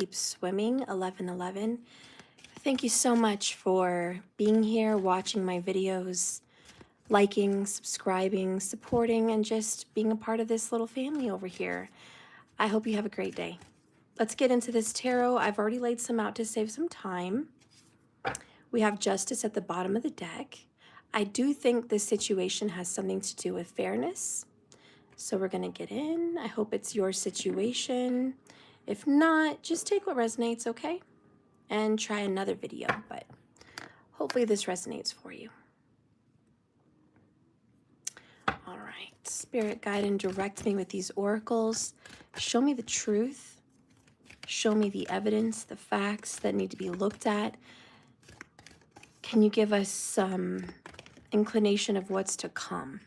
keep swimming, 1111. Thank you so much for being here, watching my videos, liking, subscribing, supporting, and just being a part of this little family over here. I hope you have a great day. Let's get into this tarot. I've already laid some out to save some time. We have Justice at the bottom of the deck. I do think this situation has something to do with fairness. So we're going to get in. I hope it's your situation. If not, just take what resonates, okay? And try another video, but hopefully this resonates for you. All right, Spirit, guide and direct me with these oracles. Show me the truth. Show me the evidence, the facts that need to be looked at. Can you give us some inclination of what's to come?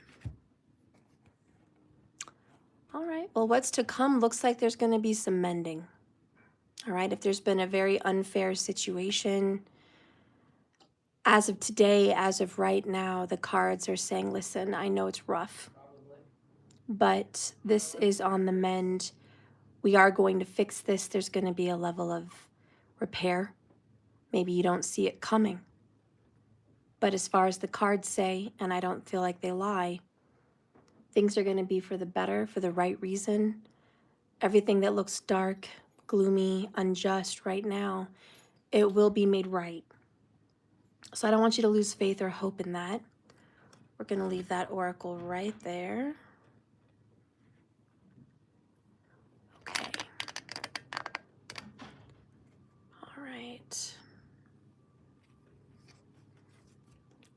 All right, well, what's to come looks like there's going to be some mending. All right, if there's been a very unfair situation, as of today, as of right now, the cards are saying, listen, I know it's rough, but this is on the mend. We are going to fix this. There's going to be a level of repair. Maybe you don't see it coming. But as far as the cards say, and I don't feel like they lie, things are going to be for the better, for the right reason. Everything that looks dark, gloomy, unjust right now, it will be made right. So I don't want you to lose faith or hope in that. We're going to leave that oracle right there. Okay. All right.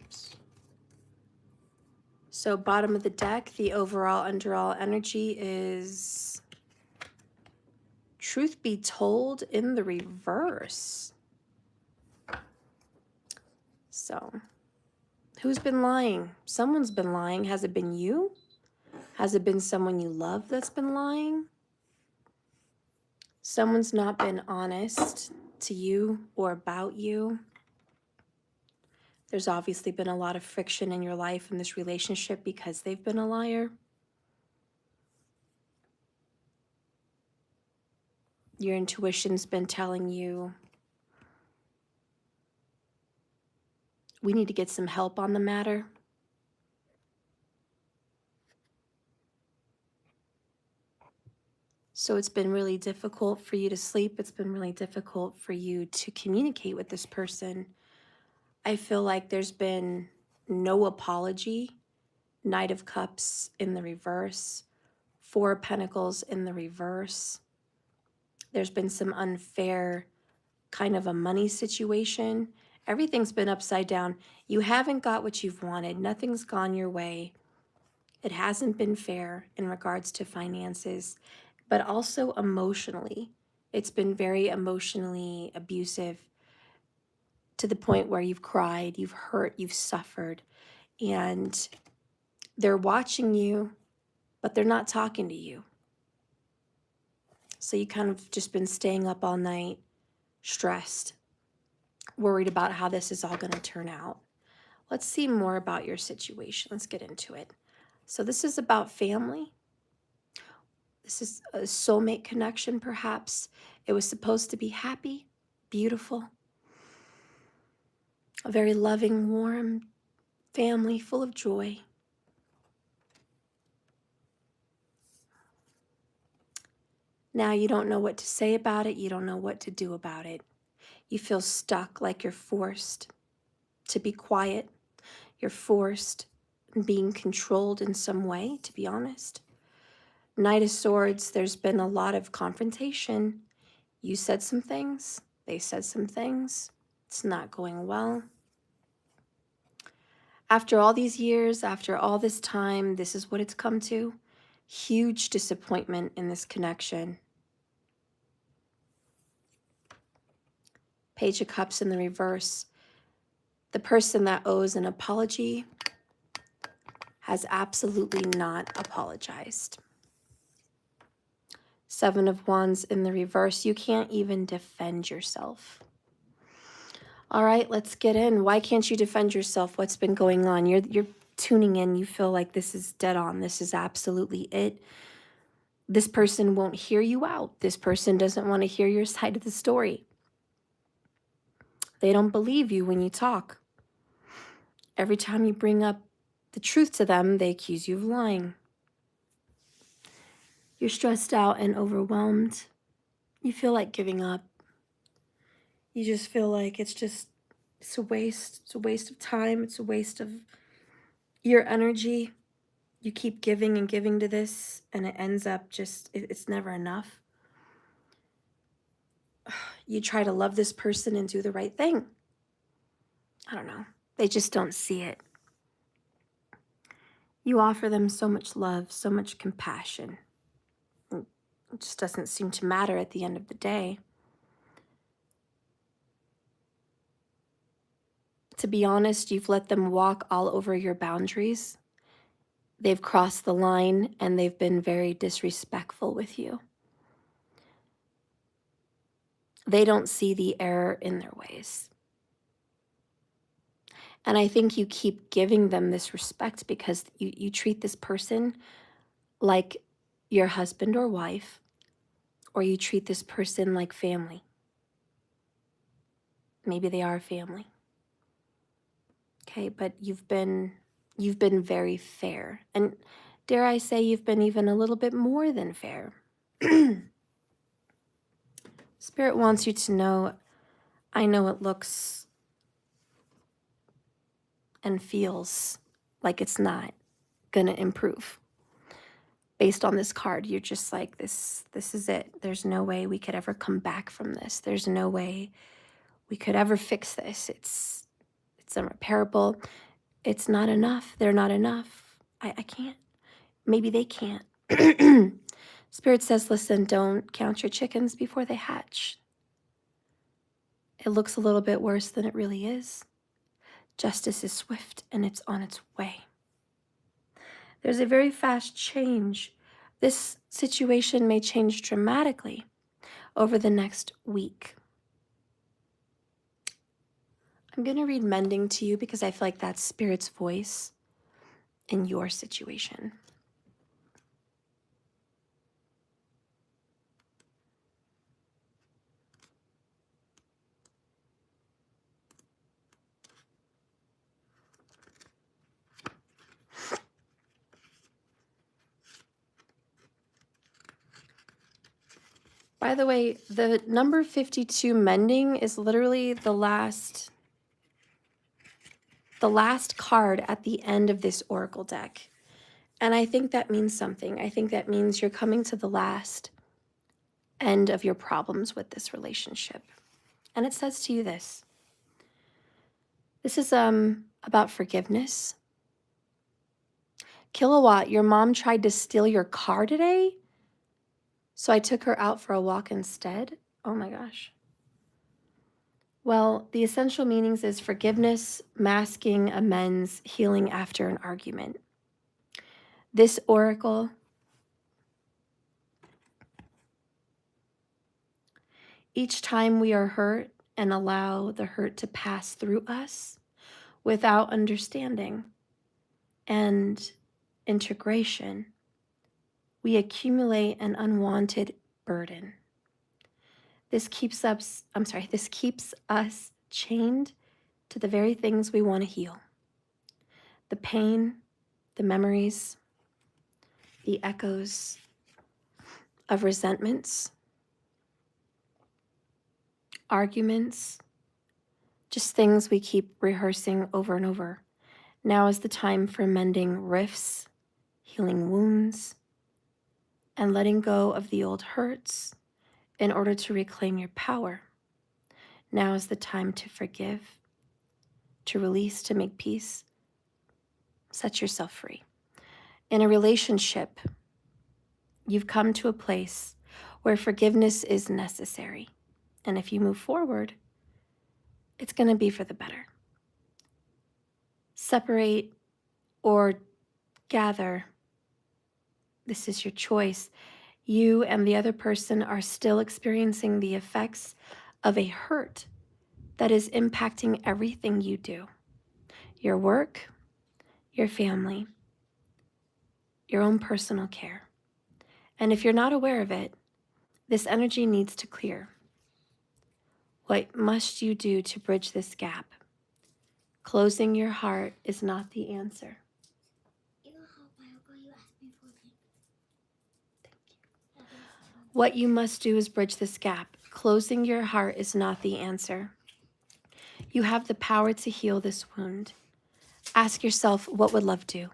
Oops. So bottom of the deck, the overall underall energy is truth be told in the reverse. So who's been lying? Someone's been lying. Has it been you? Has it been someone you love that's been lying? Someone's not been honest to you or about you. There's obviously been a lot of friction in your life in this relationship because they've been a liar. Your intuition's been telling you, we need to get some help on the matter. So it's been really difficult for you to sleep. It's been really difficult for you to communicate with this person. I feel like there's been no apology. Knight of Cups in the reverse. Four of Pentacles in the reverse. There's been some unfair kind of a money situation. Everything's been upside down. You haven't got what you've wanted. Nothing's gone your way. It hasn't been fair in regards to finances, but also emotionally. It's been very emotionally abusive to the point where you've cried, you've hurt, you've suffered, and they're watching you, but they're not talking to you. So you kind of just been staying up all night, stressed, worried about how this is all going to turn out. Let's see more about your situation. Let's get into it. So this is about family. This is a soulmate connection, perhaps. It was supposed to be happy, beautiful, a very loving, warm family full of joy. Now you don't know what to say about it. You don't know what to do about it. You feel stuck, like you're forced to be quiet. You're forced and being controlled in some way, to be honest. Knight of Swords, there's been a lot of confrontation. You said some things. They said some things. It's not going well. After all these years, after all this time, this is what it's come to. Huge disappointment in this connection. Page of Cups in the reverse. The person that owes an apology has absolutely not apologized. Seven of Wands in the reverse. You can't even defend yourself. All right, let's get in. Why can't you defend yourself? What's been going on? You're tuning in. You feel like this is dead on. This is absolutely it. This person won't hear you out. This person doesn't want to hear your side of the story. They don't believe you when you talk. Every time you bring up the truth to them, they accuse you of lying. You're stressed out and overwhelmed. You feel like giving up. You just feel like it's a waste. It's a waste of time. It's a waste of your energy. You keep giving and giving to this, and it ends up it's never enough. You try to love this person and do the right thing. I don't know. They just don't see it. You offer them so much love, so much compassion. It just doesn't seem to matter at the end of the day. To be honest, you've let them walk all over your boundaries. They've crossed the line and they've been very disrespectful with you. They don't see the error in their ways. And I think you keep giving them this respect because you treat this person like your husband or wife, or you treat this person like family. Maybe they are family. Okay, but you've been very fair. And dare I say you've been even a little bit more than fair. Spirit wants you to know, I know it looks and feels like it's not gonna improve. Based on this card, you're just like, this is it. There's no way we could ever come back from this. There's no way we could ever fix this. It's unrepairable. It's not enough. They're not enough. I can't. Maybe they can't. Spirit says, listen, don't count your chickens before they hatch. It looks a little bit worse than it really is. Justice is swift and it's on its way. There's a very fast change. This situation may change dramatically over the next week. I'm going to read mending to you because I feel like that's Spirit's voice in your situation. By the way, the number 52 mending is literally the last card at the end of this oracle deck. And I think that means something. I think that means you're coming to the last end of your problems with this relationship. And it says to you this. This is about forgiveness. Kilowatt, your mom tried to steal your car today, so I took her out for a walk instead. Oh my gosh. Well, the essential meanings is forgiveness, masking, amends, healing after an argument. This oracle each time we are hurt and allow the hurt to pass through us without understanding and integration, we accumulate an unwanted burden. This keeps us chained to the very things we want to heal. The pain, the memories, the echoes of resentments, arguments, just things we keep rehearsing over and over. Now is the time for mending rifts, healing wounds, and letting go of the old hurts in order to reclaim your power. Now is the time to forgive, to release, to make peace. Set yourself free. In a relationship, you've come to a place where forgiveness is necessary. And if you move forward, it's going to be for the better. Separate or gather. This is your choice. You and the other person are still experiencing the effects of a hurt that is impacting everything you do. Your work, your family, your own personal care. And if you're not aware of it, this energy needs to clear. What must you do to bridge this gap? Closing your heart is not the answer. What you must do is bridge this gap. Closing your heart is not the answer. You have the power to heal this wound. Ask yourself, what would love do?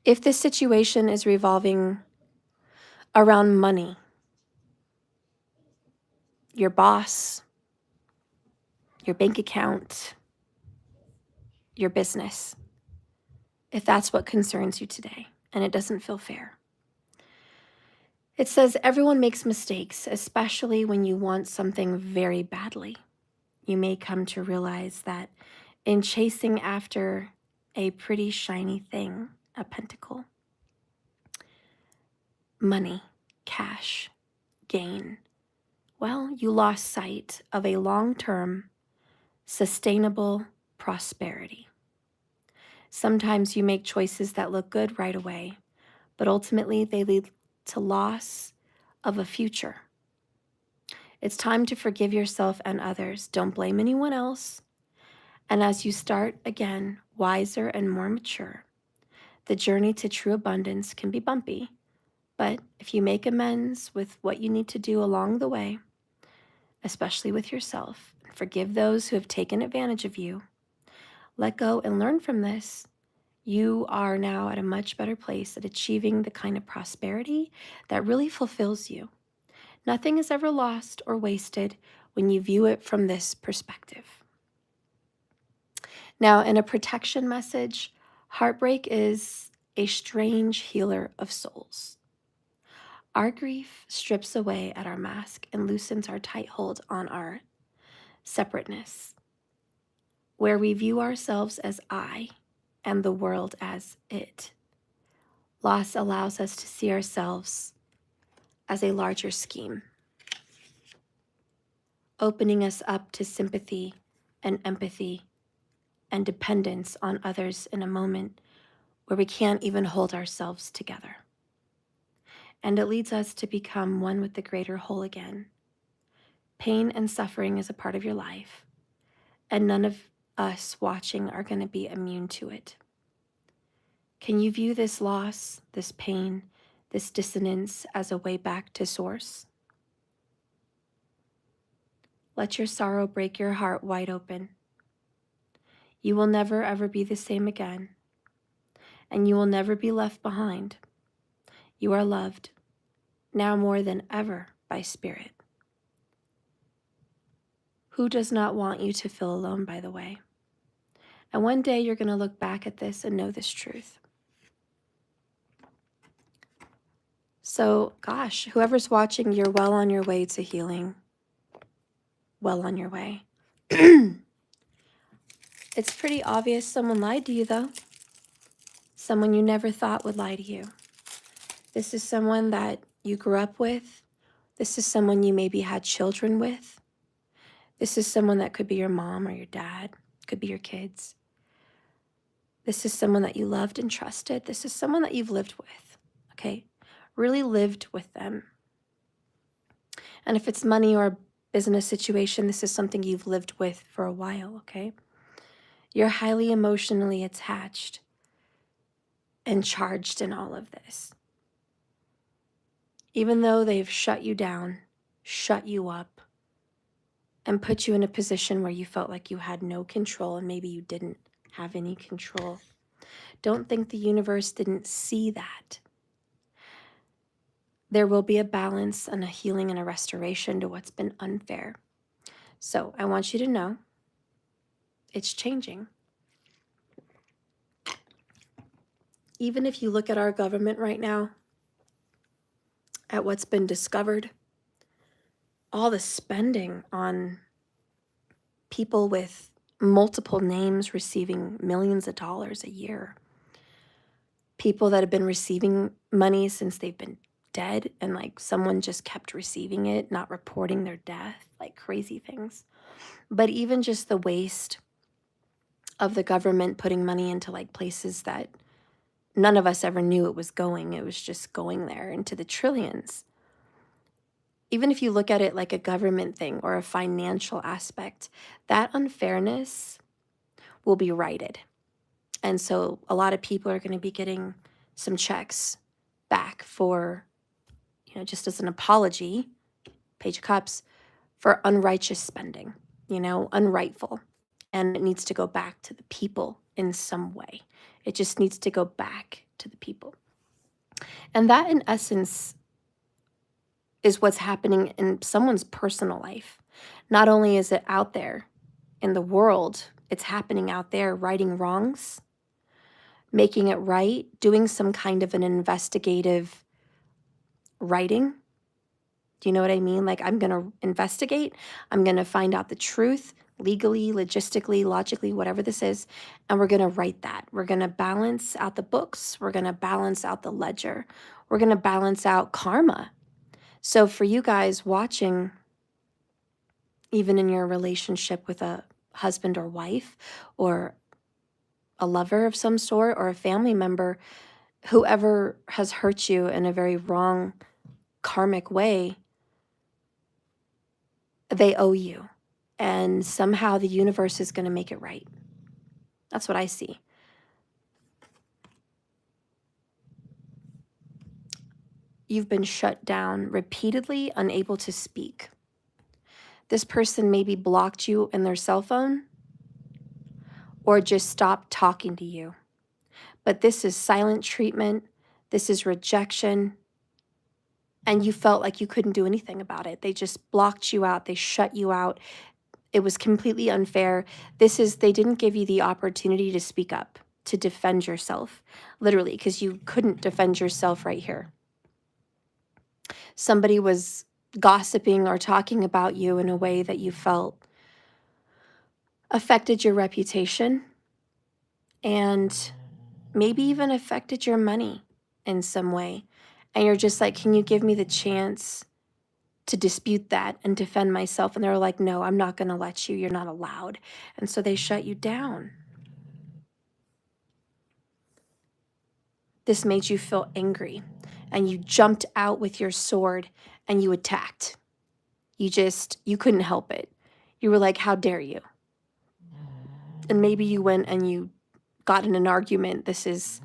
If this situation is revolving around money, your boss, your bank account, your business, if that's what concerns you today and it doesn't feel fair. It says everyone makes mistakes, especially when you want something very badly. You may come to realize that in chasing after a pretty shiny thing, a pentacle, money, cash, gain, well, you lost sight of a long-term, sustainable prosperity. Sometimes you make choices that look good right away, but ultimately they lead to loss of a future. It's time to forgive yourself and others. Don't blame anyone else. And as you start again, wiser and more mature, the journey to true abundance can be bumpy, but if you make amends with what you need to do along the way, especially with yourself, and forgive those who have taken advantage of you, let go and learn from this, you are now at a much better place at achieving the kind of prosperity that really fulfills you. Nothing is ever lost or wasted when you view it from this perspective. Now, in a protection message, heartbreak is a strange healer of souls. Our grief strips away at our mask and loosens our tight hold on our separateness, where we view ourselves as I and the world as it. Loss allows us to see ourselves as a larger scheme, opening us up to sympathy and empathy and dependence on others in a moment where we can't even hold ourselves together. And it leads us to become one with the greater whole again. Pain and suffering is a part of your life, and none of us watching are going to be immune to it. Can you view this loss, this pain, this dissonance as a way back to source? Let your sorrow break your heart wide open. You will never ever be the same again, and you will never be left behind. You are loved, now more than ever, by Spirit. Who does not want you to feel alone, by the way? And one day you're going to look back at this and know this truth. So, gosh, whoever's watching, you're well on your way to healing. Well on your way. It's pretty obvious someone lied to you, though. Someone you never thought would lie to you. This is someone that you grew up with. This is someone you maybe had children with. This is someone that could be your mom or your dad, could be your kids. This is someone that you loved and trusted. This is someone that you've lived with, okay? Really lived with them. And if it's money or a business situation, this is something you've lived with for a while, okay? You're highly emotionally attached and charged in all of this. Even though they've shut you down, shut you up, and put you in a position where you felt like you had no control and maybe you didn't have any control. Don't think the universe didn't see that. There will be a balance and a healing and a restoration to what's been unfair. So I want you to know it's changing. Even if you look at our government right now, at what's been discovered, all the spending on people with multiple names receiving millions of dollars a year, people that have been receiving money since they've been dead and like someone just kept receiving it, not reporting their death, like crazy things. But even just the waste of the government putting money into like places that none of us ever knew it was going. It was just going there into the trillions. Even if you look at it like a government thing or a financial aspect, that unfairness will be righted. And so a lot of people are going to be getting some checks back for, just as an apology, Page of Cups, for unrighteous spending, unrightful. And it needs to go back to the people in some way. It just needs to go back to the people. And that, in essence, is what's happening in someone's personal life. Not only is it out there in the world, it's happening out there, righting wrongs, making it right, doing some kind of an investigative writing. Do you know what I mean? Like, I'm going to investigate. I'm going to find out the truth legally, logistically, logically, whatever this is. And we're going to write that. We're going to balance out the books. We're going to balance out the ledger. We're going to balance out karma. So for you guys watching, even in your relationship with a husband or wife or a lover of some sort or a family member, whoever has hurt you in a very wrong karmic way, they owe you. And somehow the universe is going to make it right. That's what I see. You've been shut down repeatedly, unable to speak. This person maybe blocked you in their cell phone or just stopped talking to you. But this is silent treatment. This is rejection. And you felt like you couldn't do anything about it. They just blocked you out. They shut you out. It was completely unfair. They didn't give you the opportunity to speak up, to defend yourself, literally, because you couldn't defend yourself right here. Somebody was gossiping or talking about you in a way that you felt affected your reputation and maybe even affected your money in some way. And you're just like, can you give me the chance to dispute that and defend myself? And they were like, no, I'm not going to let you. You're not allowed. And so they shut you down. This made you feel angry, and you jumped out with your sword and you attacked. You couldn't help it. You were like, how dare you? And maybe you went and you got in an argument. This is,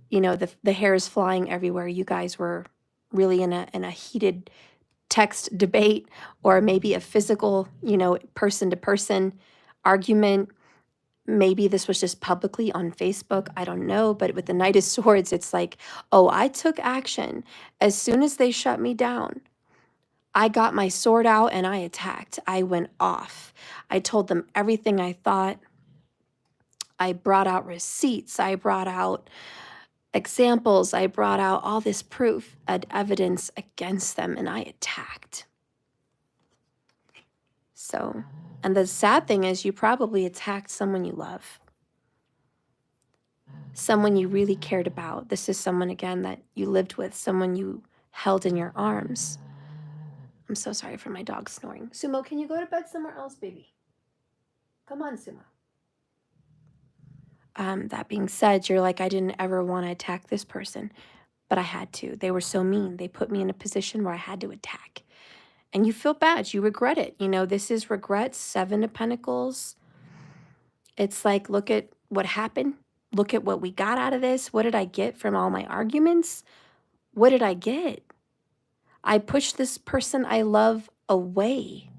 the hair is flying everywhere. You guys were really in a heated text debate, or maybe a physical, person to person argument. Maybe this was just publicly on Facebook. I don't know. But with the Knight of Swords, it's like, oh, I took action. As soon as they shut me down, I got my sword out and I attacked. I went off. I told them everything I thought. I brought out receipts. I brought out examples. I brought out all this proof and evidence against them, and I attacked. So, and the sad thing is, you probably attacked someone you love, someone you really cared about. This is someone, again, that you lived with, someone you held in your arms. I'm so sorry for my dog snoring. Sumo, can you go to bed somewhere else, baby? Come on, Sumo. That being said, you're like, I didn't ever want to attack this person, but I had to. They were so mean. They put me in a position where I had to attack. And you feel bad. You regret it. This is regret. 7 of Pentacles. It's like, look at what happened. Look at what we got out of this. What did I get from all my arguments? What did I get? I pushed this person I love away.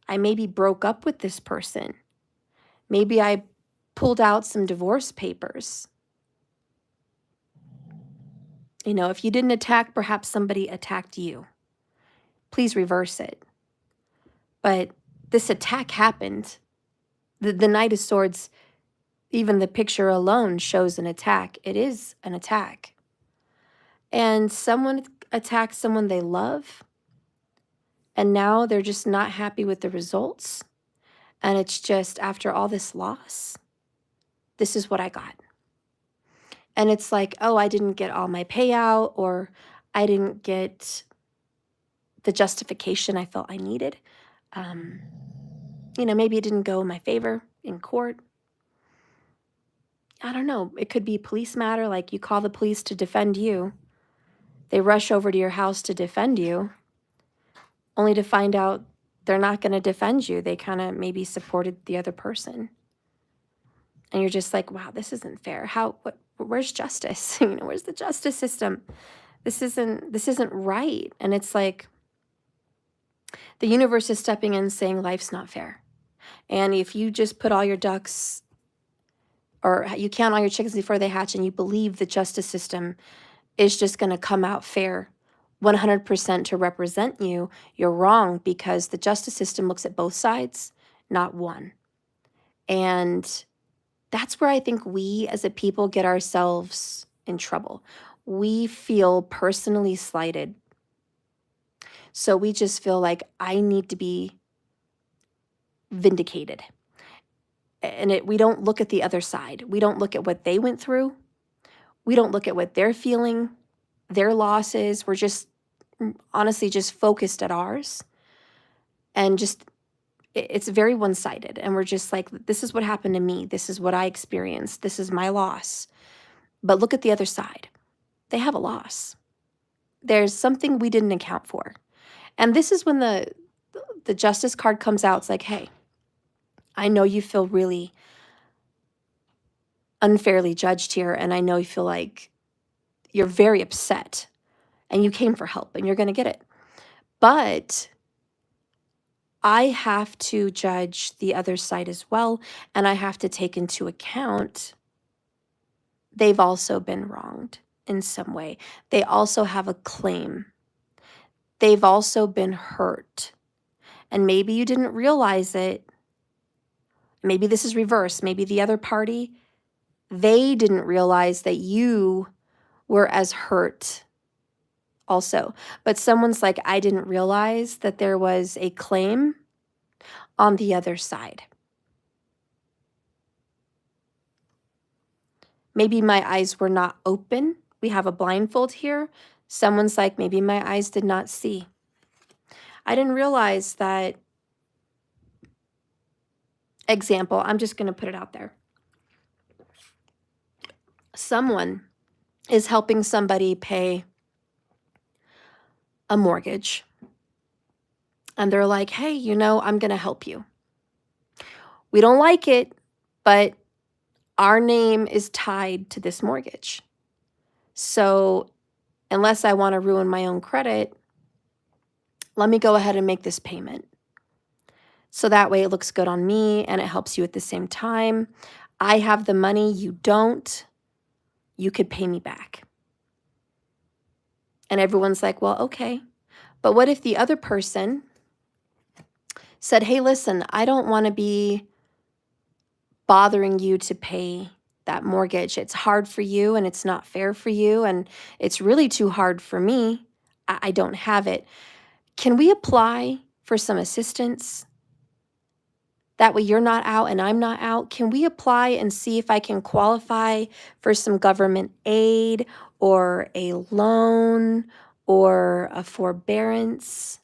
I maybe broke up with this person. Maybe I pulled out some divorce papers. If you didn't attack, perhaps somebody attacked you. Please reverse it. But this attack happened. The Knight of Swords, even the picture alone shows an attack. It is an attack. And someone attacked someone they love, and now they're just not happy with the results. And it's just, after all this loss, this is what I got. And it's like, oh, I didn't get all my payout, or I didn't get the justification I felt I needed. Maybe it didn't go in my favor in court. I don't know, it could be police matter, like you call the police to defend you. They rush over to your house to defend you, only to find out they're not going to defend you. They kind of maybe supported the other person. And you're just like, wow, this isn't fair. Where's justice? Where's the justice system? This isn't right. And it's like the universe is stepping in saying life's not fair. And if you just put all your ducks, or you count all your chickens before they hatch, and you believe the justice system is just going to come out fair 100% to represent you, you're wrong, because the justice system looks at both sides, not one. And that's where I think we as a people get ourselves in trouble. We feel personally slighted. So we just feel like I need to be vindicated. And we don't look at the other side. We don't look at what they went through. We don't look at what they're feeling, their losses. We're just honestly just focused at ours. And just, it's very one-sided. And we're just like, this is what happened to me. This is what I experienced. This is my loss. But look at the other side. They have a loss. There's something we didn't account for. And this is when the justice card comes out. It's like, hey, I know you feel really unfairly judged here, and I know you feel like you're very upset, and you came for help, and you're going to get it. But I have to judge the other side as well, and I have to take into account they've also been wronged in some way. They also have a claim. They've also been hurt. And maybe you didn't realize it. Maybe this is reverse. Maybe the other party, they didn't realize that you were as hurt also. But someone's like, I didn't realize that there was a claim on the other side. Maybe my eyes were not open. We have a blindfold here. Someone's like, maybe my eyes did not see. I didn't realize that. Example, I'm just going to put it out there. Someone is helping somebody pay a mortgage. And they're like, hey, I'm going to help you. We don't like it, but our name is tied to this mortgage. So unless I want to ruin my own credit, let me go ahead and make this payment. So that way it looks good on me and it helps you at the same time. I have the money, you don't. You could pay me back. And everyone's like, well, okay. But what if the other person said, hey, listen, I don't want to be bothering you to pay that mortgage. It's hard for you and it's not fair for you. And it's really too hard for me. I don't have it. Can we apply for some assistance? That way you're not out and I'm not out. Can we apply and see if I can qualify for some government aid or a loan or a forbearance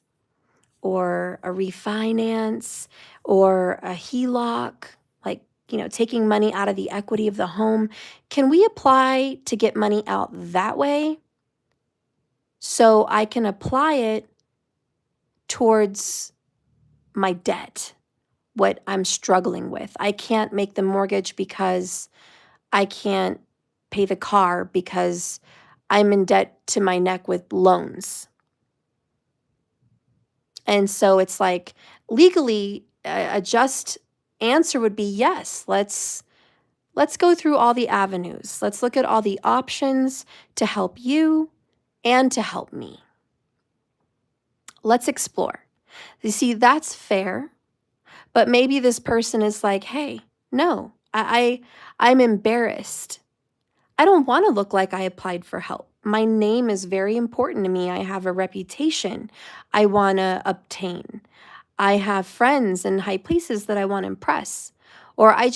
or a refinance or a HELOC, like, taking money out of the equity of the home? Can we apply to get money out that way so I can apply it towards my debt? What I'm struggling with. I can't make the mortgage because I can't pay the car because I'm in debt to my neck with loans. And so it's like, legally, a just answer would be yes. Let's go through all the avenues. Let's look at all the options to help you and to help me. Let's explore. You see, that's fair. But maybe this person is like, hey, no, I'm embarrassed. I don't want to look like I applied for help. My name is very important to me. I have a reputation I want to obtain. I have friends in high places that I want to impress. Or I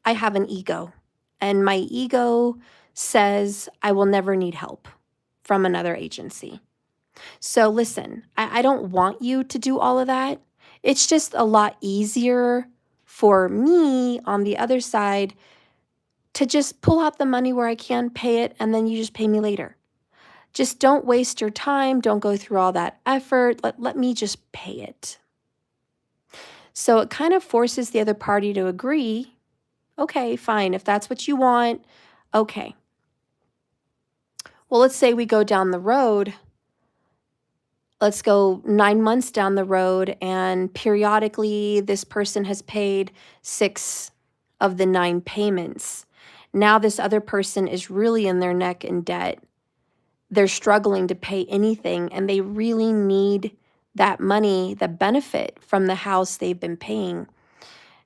have an ego. And my ego says I will never need help from another agency. So listen, I don't want you to do all of that. It's just a lot easier for me on the other side to just pull out the money where I can, pay it, and then you just pay me later. Just don't waste your time. Don't go through all that effort. Let me just pay it. So it kind of forces the other party to agree. Okay, fine. If that's what you want, okay. Well, let's say we go down the road. Let's go 9 months down the road, and periodically this person has paid 6 of the 9 payments. Now this other person is really in their neck in debt. They're struggling to pay anything, and they really need that money, the benefit from the house they've been paying.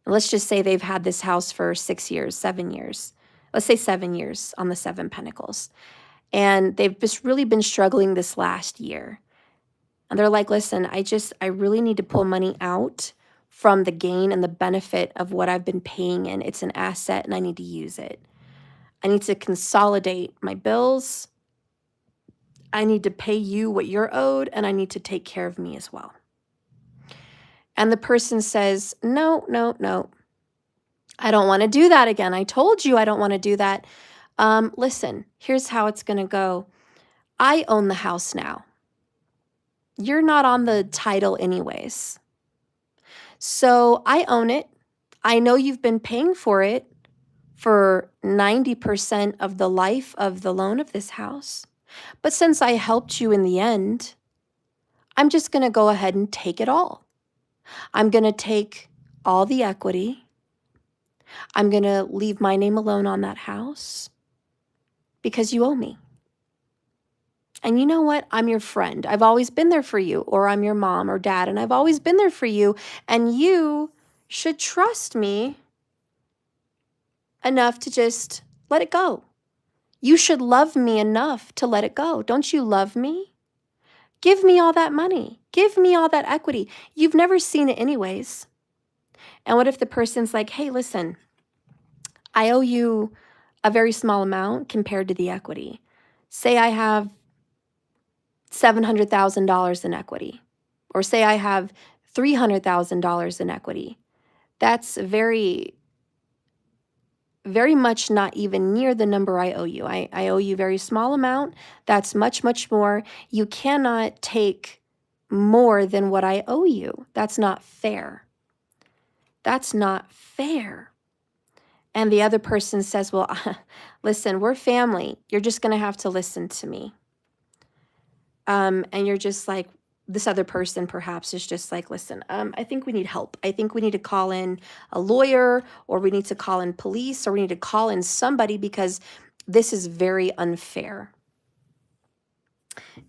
And let's just say they've had this house for 6 years, 7 years. Let's say 7 years on the 7 Pentacles. And they've just really been struggling this last year. And they're like, listen, I really need to pull money out from the gain and the benefit of what I've been paying, and it's an asset and I need to use it. I need to consolidate my bills. I need to pay you what you're owed, and I need to take care of me as well. And the person says, no, no, no. I don't want to do that again. I told you I don't want to do that. Listen, here's how it's going to go. I own the house now. You're not on the title anyways. So I own it. I know you've been paying for it for 90% of the life of the loan of this house. But since I helped you in the end, I'm just going to go ahead and take it all. I'm going to take all the equity. I'm going to leave my name alone on that house because you owe me. And you know what? I'm your friend. I've always been there for you, or I'm your mom or dad, and I've always been there for you. And you should trust me enough to just let it go. You should love me enough to let it go. Don't you love me? Give me all that money. Give me all that equity. You've never seen it anyways. And what if the person's like, hey, listen, I owe you a very small amount compared to the equity. Say I have $700,000 in equity, or say I have $300,000 in equity. That's very much not even near the number I owe you. I owe you a very small amount. That's much, much more. You cannot take more than what I owe you. That's not fair. That's not fair. And the other person says, well, listen, we're family. You're just going to have to listen to me. And you're just like, this other person perhaps is just like, listen, I think we need help. I think we need to call in a lawyer, or we need to call in police, or we need to call in somebody because this is very unfair.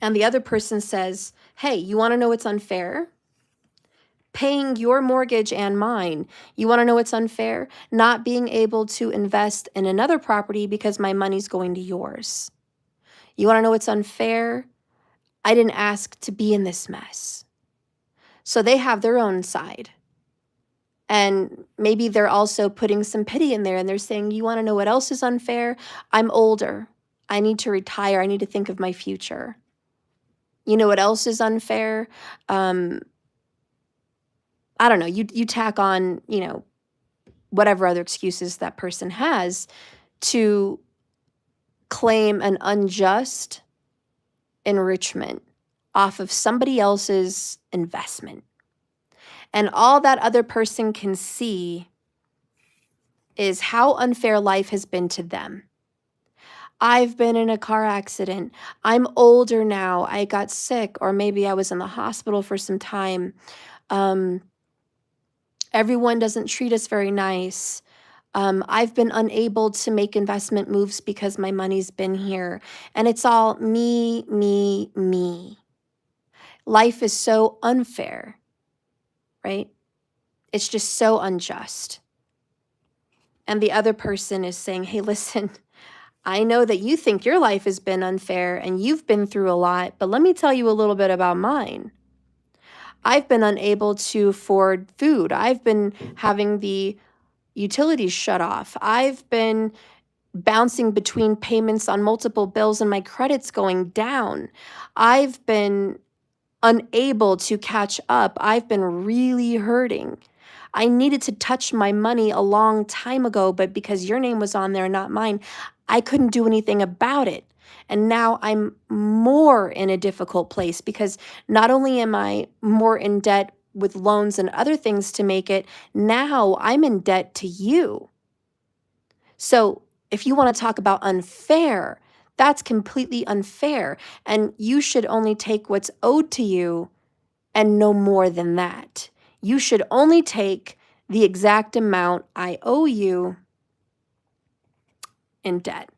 And the other person says, hey, you want to know what's unfair? Paying your mortgage and mine. You want to know what's unfair? Not being able to invest in another property because my money's going to yours. You want to know what's unfair? I didn't ask to be in this mess. So they have their own side. And maybe they're also putting some pity in there, and they're saying, you want to know what else is unfair? I'm older. I need to retire. I need to think of my future. You know what else is unfair? I don't know. You tack on, whatever other excuses that person has to claim an unjust enrichment off of somebody else's investment. And all that other person can see is how unfair life has been to them. I've been in a car accident. I'm older now. I got sick, or maybe I was in the hospital for some time. Everyone doesn't treat us very nice. I've been unable to make investment moves because my money's been here. And it's all me, me, me. Life is so unfair, right? It's just so unjust. And the other person is saying, hey, listen, I know that you think your life has been unfair and you've been through a lot, but let me tell you a little bit about mine. I've been unable to afford food. I've been having the utilities shut off. I've been bouncing between payments on multiple bills and my credit's going down. I've been unable to catch up. I've been really hurting. I needed to touch my money a long time ago, but because your name was on there and not mine, I couldn't do anything about it. And now I'm more in a difficult place because not only am I more in debt with loans and other things to make it, now I'm in debt to you. So if you want to talk about unfair, that's completely unfair. And you should only take what's owed to you and no more than that. You should only take the exact amount I owe you in debt.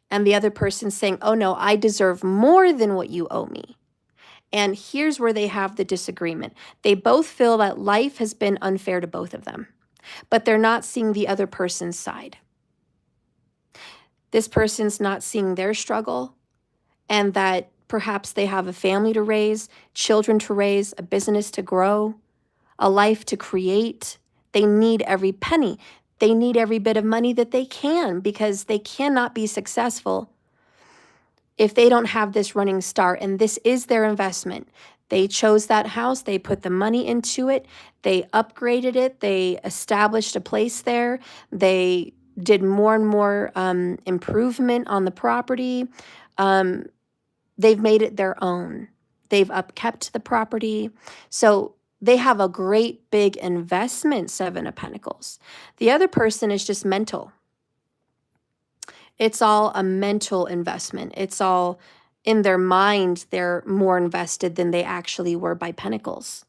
And the other person saying, oh no, I deserve more than what you owe me. And here's where they have the disagreement. They both feel that life has been unfair to both of them, but they're not seeing the other person's side. This person's not seeing their struggle, and that perhaps they have a family to raise, children to raise, a business to grow, a life to create. They need every penny. They need every bit of money that they can, because they cannot be successful if they don't have this running start. And this is their investment. They chose that house. They put the money into it. They upgraded it. They established a place there. They did more and more improvement on the property. They've made it their own. They've upkept the property. So they have a great big investment, Seven of Pentacles. The other person is just mental. It's all a mental investment. It's all in their mind. They're more invested than they actually were by Pentacles.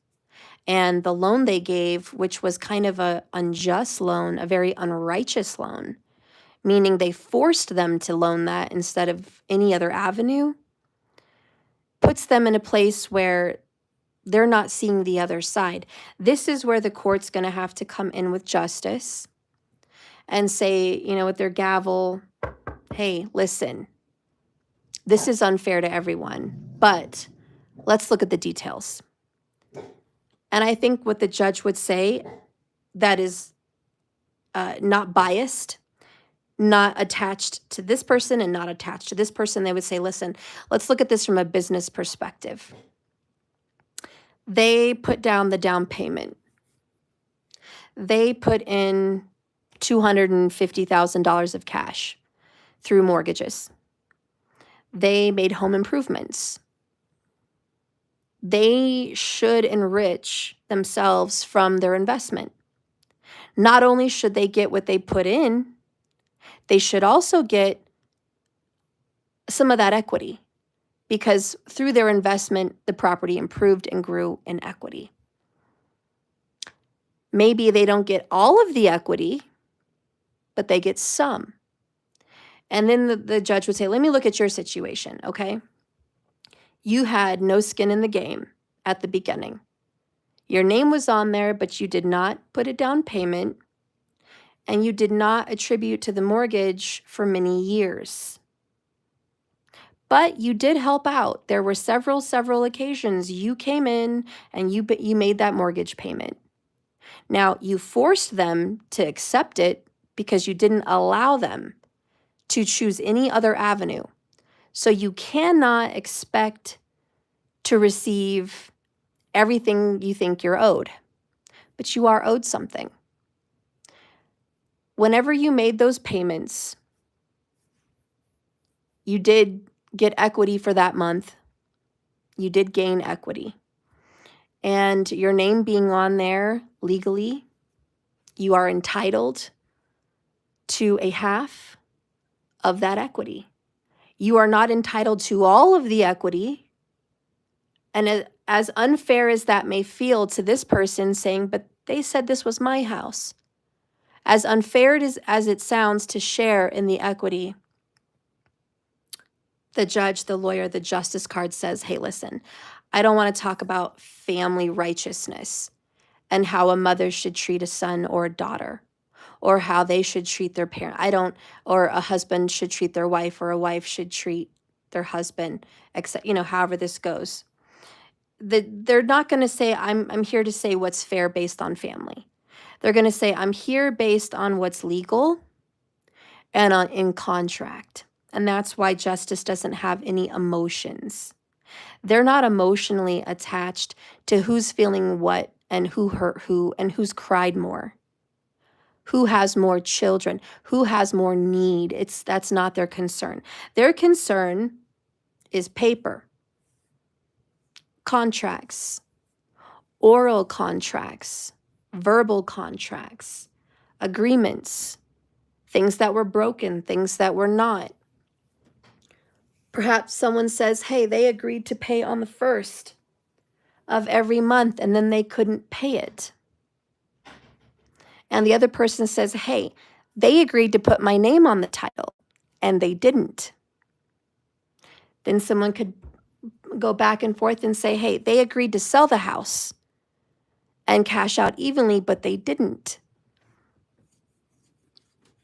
And the loan they gave, which was kind of an unjust loan, a very unrighteous loan, meaning they forced them to loan that instead of any other avenue, puts them in a place where they're not seeing the other side. This is where the court's going to have to come in with justice and say, you know, with their gavel, hey, listen, this is unfair to everyone, but let's look at the details. And I think what the judge would say that is not biased, not attached to this person and not attached to this person, they would say, listen, let's look at this from a business perspective. They put down the down payment. They put in $250,000 of cash through mortgages. They made home improvements. They should enrich themselves from their investment. Not only should they get what they put in, they should also get some of that equity, because through their investment, the property improved and grew in equity. Maybe they don't get all of the equity, but they get some. And then the judge would say, let me look at your situation, okay? You had no skin in the game at the beginning. Your name was on there, but you did not put a down payment, and you did not attribute to the mortgage for many years. But you did help out. There were several occasions you came in and you made that mortgage payment. Now, you forced them to accept it because you didn't allow them to choose any other avenue. So you cannot expect to receive everything you think you're owed, but you are owed something. Whenever you made those payments, you did get equity for that month. You did gain equity. And your name being on there legally, you are entitled to a half of that equity. You are not entitled to all of the equity. And as unfair as that may feel to this person saying, but they said this was my house. As unfair as it sounds to share in the equity, the judge, the lawyer, the justice card says, hey, listen, I don't want to talk about family righteousness and how a mother should treat a son or a daughter, or how they should treat their parent. Or a husband should treat their wife, or a wife should treat their husband, except, however this goes. They're not going to say, I'm here to say what's fair based on family. They're going to say, I'm here based on what's legal and in contract. And that's why justice doesn't have any emotions. They're not emotionally attached to who's feeling what and who hurt who and who's cried more, who has more children, who has more need. That's not their concern. Their concern is paper, contracts, oral contracts, verbal contracts, agreements, things that were broken, things that were not. Perhaps someone says, hey, they agreed to pay on the 1st of every month and then they couldn't pay it. And the other person says, hey, they agreed to put my name on the title and they didn't. Then someone could go back and forth and say, hey, they agreed to sell the house and cash out evenly, but they didn't.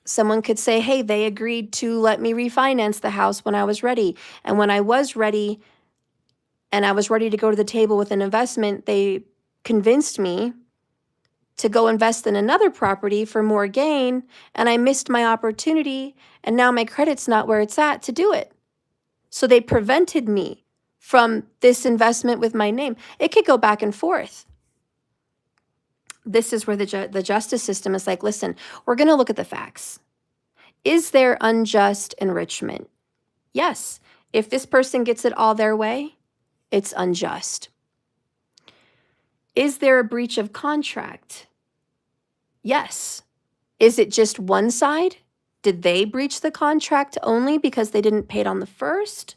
Someone could say, hey, they agreed to let me refinance the house when I was ready. And when I was ready and I was ready to go to the table with an investment, they convinced me to go invest in another property for more gain, and I missed my opportunity, and now my credit's not where it's at to do it. So they prevented me from this investment with my name. It could go back and forth. This is where the justice system is like, listen, we're going to look at the facts. Is there unjust enrichment? Yes. If this person gets it all their way, it's unjust. Is there a breach of contract? Yes. Is it just one side? Did they breach the contract only because they didn't pay it on the 1st?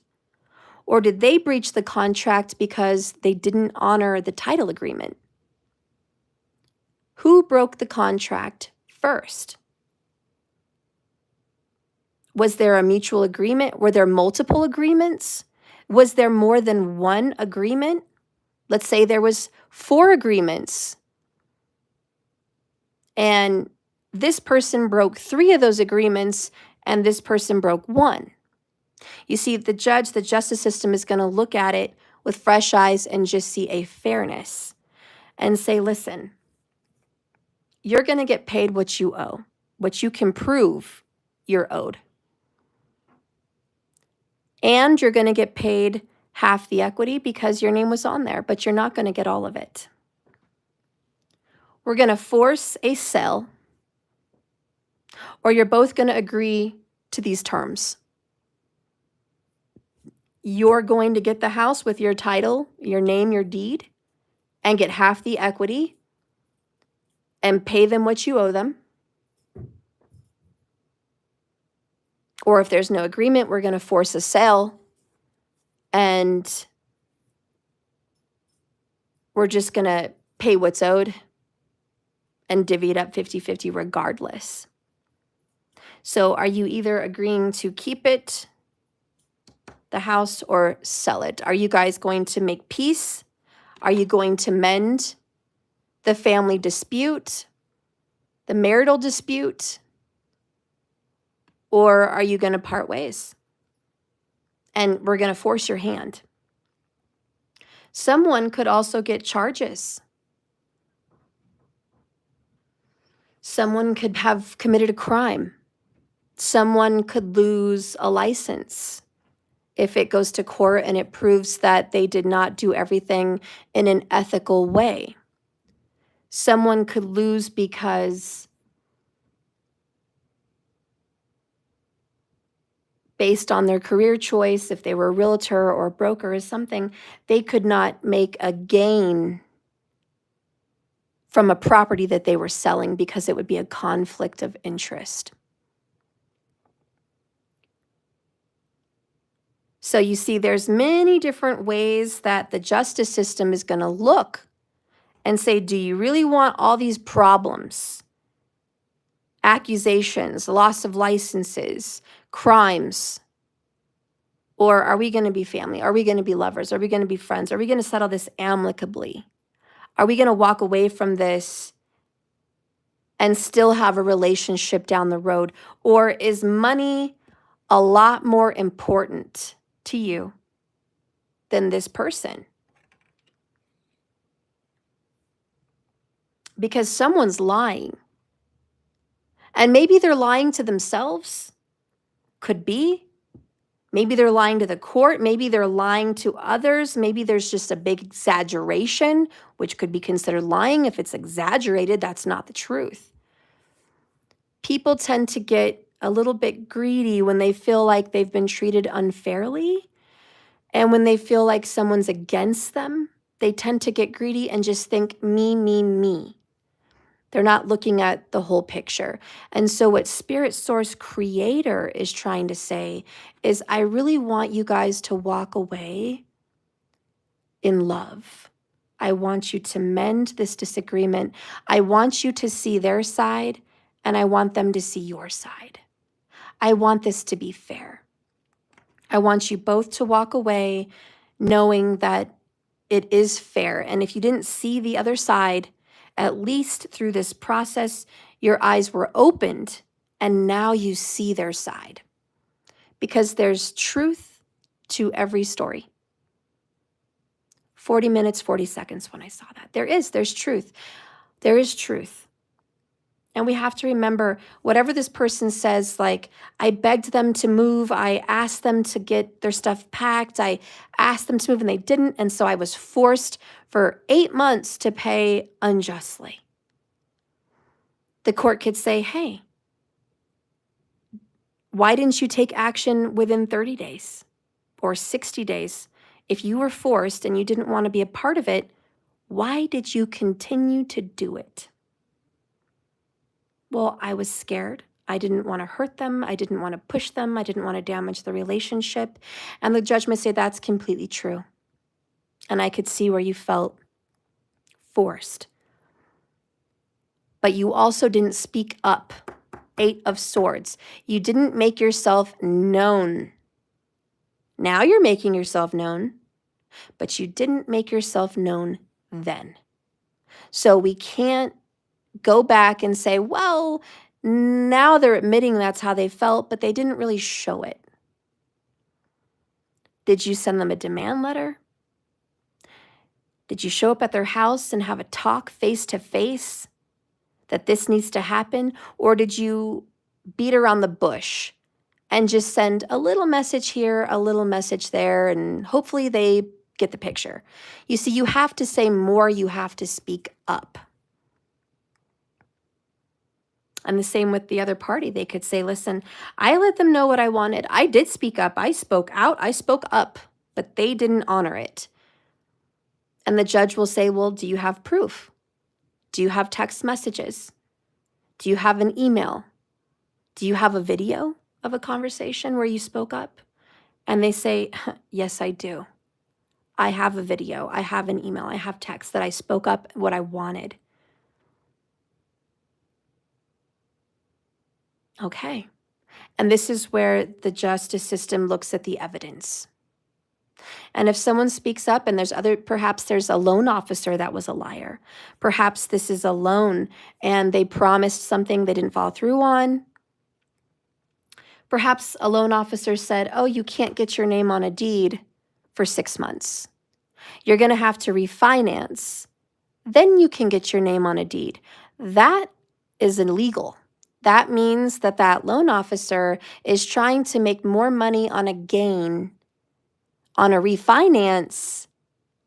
Or did they breach the contract because they didn't honor the title agreement? Who broke the contract first? Was there a mutual agreement? Were there multiple agreements? Was there more than one agreement? Let's say there was 4 agreements. And this person broke 3 of those agreements and this person broke 1. You see, the justice system is going to look at it with fresh eyes and just see a fairness and say, listen, you're going to get paid what you owe, what you can prove you're owed. And you're going to get paid half the equity because your name was on there, but you're not going to get all of it. We're going to force a sell, or you're both going to agree to these terms. You're going to get the house with your title, your name, your deed, and get half the equity and pay them what you owe them. Or if there's no agreement, we're going to force a sale and we're just going to pay what's owed and divvy it up 50-50 regardless. So are you either agreeing to keep it, the house, or sell it? Are you guys going to make peace? Are you going to mend the family dispute, the marital dispute? Or are you going to part ways? And we're going to force your hand. Someone could also get charges. Someone could have committed a crime. Someone could lose a license if it goes to court and it proves that they did not do everything in an ethical way. Someone could lose because based on their career choice, if they were a realtor or a broker or something, they could not make a gain from a property that they were selling because it would be a conflict of interest. So you see, there's many different ways that the justice system is going to look and say, do you really want all these problems, accusations, loss of licenses, crimes? Or are we going to be family? Are we going to be lovers? Are we going to be friends? Are we going to settle this amicably? Are we going to walk away from this and still have a relationship down the road? Or is money a lot more important to you than this person? Because someone's lying. And maybe they're lying to themselves. Could be. Maybe they're lying to the court. Maybe they're lying to others. Maybe there's just a big exaggeration, which could be considered lying. If it's exaggerated, that's not the truth. People tend to get a little bit greedy when they feel like they've been treated unfairly. And when they feel like someone's against them, they tend to get greedy and just think me, me, me. They're not looking at the whole picture. And so what Spirit Source Creator is trying to say is, I really want you guys to walk away in love. I want you to mend this disagreement. I want you to see their side, and I want them to see your side. I want this to be fair. I want you both to walk away knowing that it is fair. And if you didn't see the other side, at least through this process, your eyes were opened and now you see their side. Because there's truth to every story. 40 minutes, 40 seconds when I saw that. There's truth. There is truth. And we have to remember, whatever this person says, like, I begged them to move, I asked them to get their stuff packed, I asked them to move and they didn't, and so I was forced for 8 months to pay unjustly. The court could say, hey, why didn't you take action within 30 days or 60 days? If you were forced and you didn't want to be a part of it, why did you continue to do it? Well, I was scared. I didn't want to hurt them. I didn't want to push them. I didn't want to damage the relationship. And the judge may say that's completely true. And I could see where you felt forced. But you also didn't speak up. 8 of Swords. You didn't make yourself known. Now you're making yourself known, but you didn't make yourself known then. So we can't go back and say, well, now they're admitting that's how they felt, but they didn't really show it. Did you send them a demand letter? Did you show up at their house and have a talk face to face that this needs to happen? Or did you beat around the bush and just send a little message here, a little message there, and hopefully they get the picture? You see, you have to say more, you have to speak up. And the same with the other party. They could say, listen, I let them know what I wanted. I did speak up. I spoke out. I spoke up, but they didn't honor it. And the judge will say, well, do you have proof? Do you have text messages? Do you have an email? Do you have a video of a conversation where you spoke up? And they say, yes, I do. I have a video. I have an email. I have text that I spoke up what I wanted. Okay. And this is where the justice system looks at the evidence. And if someone speaks up and perhaps there's a loan officer that was a liar. Perhaps this is a loan and they promised something they didn't follow through on. Perhaps a loan officer said, oh, you can't get your name on a deed for 6 months. You're going to have to refinance. Then you can get your name on a deed. That is illegal. That means that that loan officer is trying to make more money on a gain on a refinance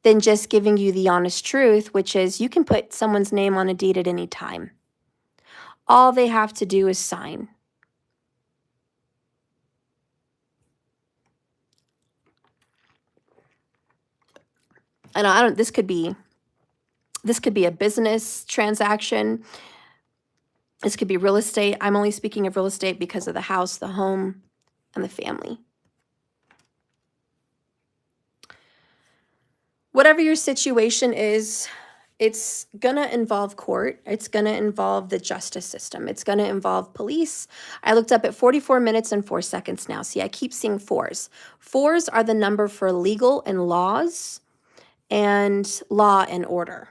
than just giving you the honest truth, which is you can put someone's name on a deed at any time. All they have to do is sign. And this could be a business transaction. This could be real estate. I'm only speaking of real estate because of the house, the home, and the family. Whatever your situation is, it's going to involve court. It's going to involve the justice system. It's going to involve police. I looked up at 44 minutes and 4 seconds now. See, I keep seeing 4s. 4s are the number for legal and laws and law and order.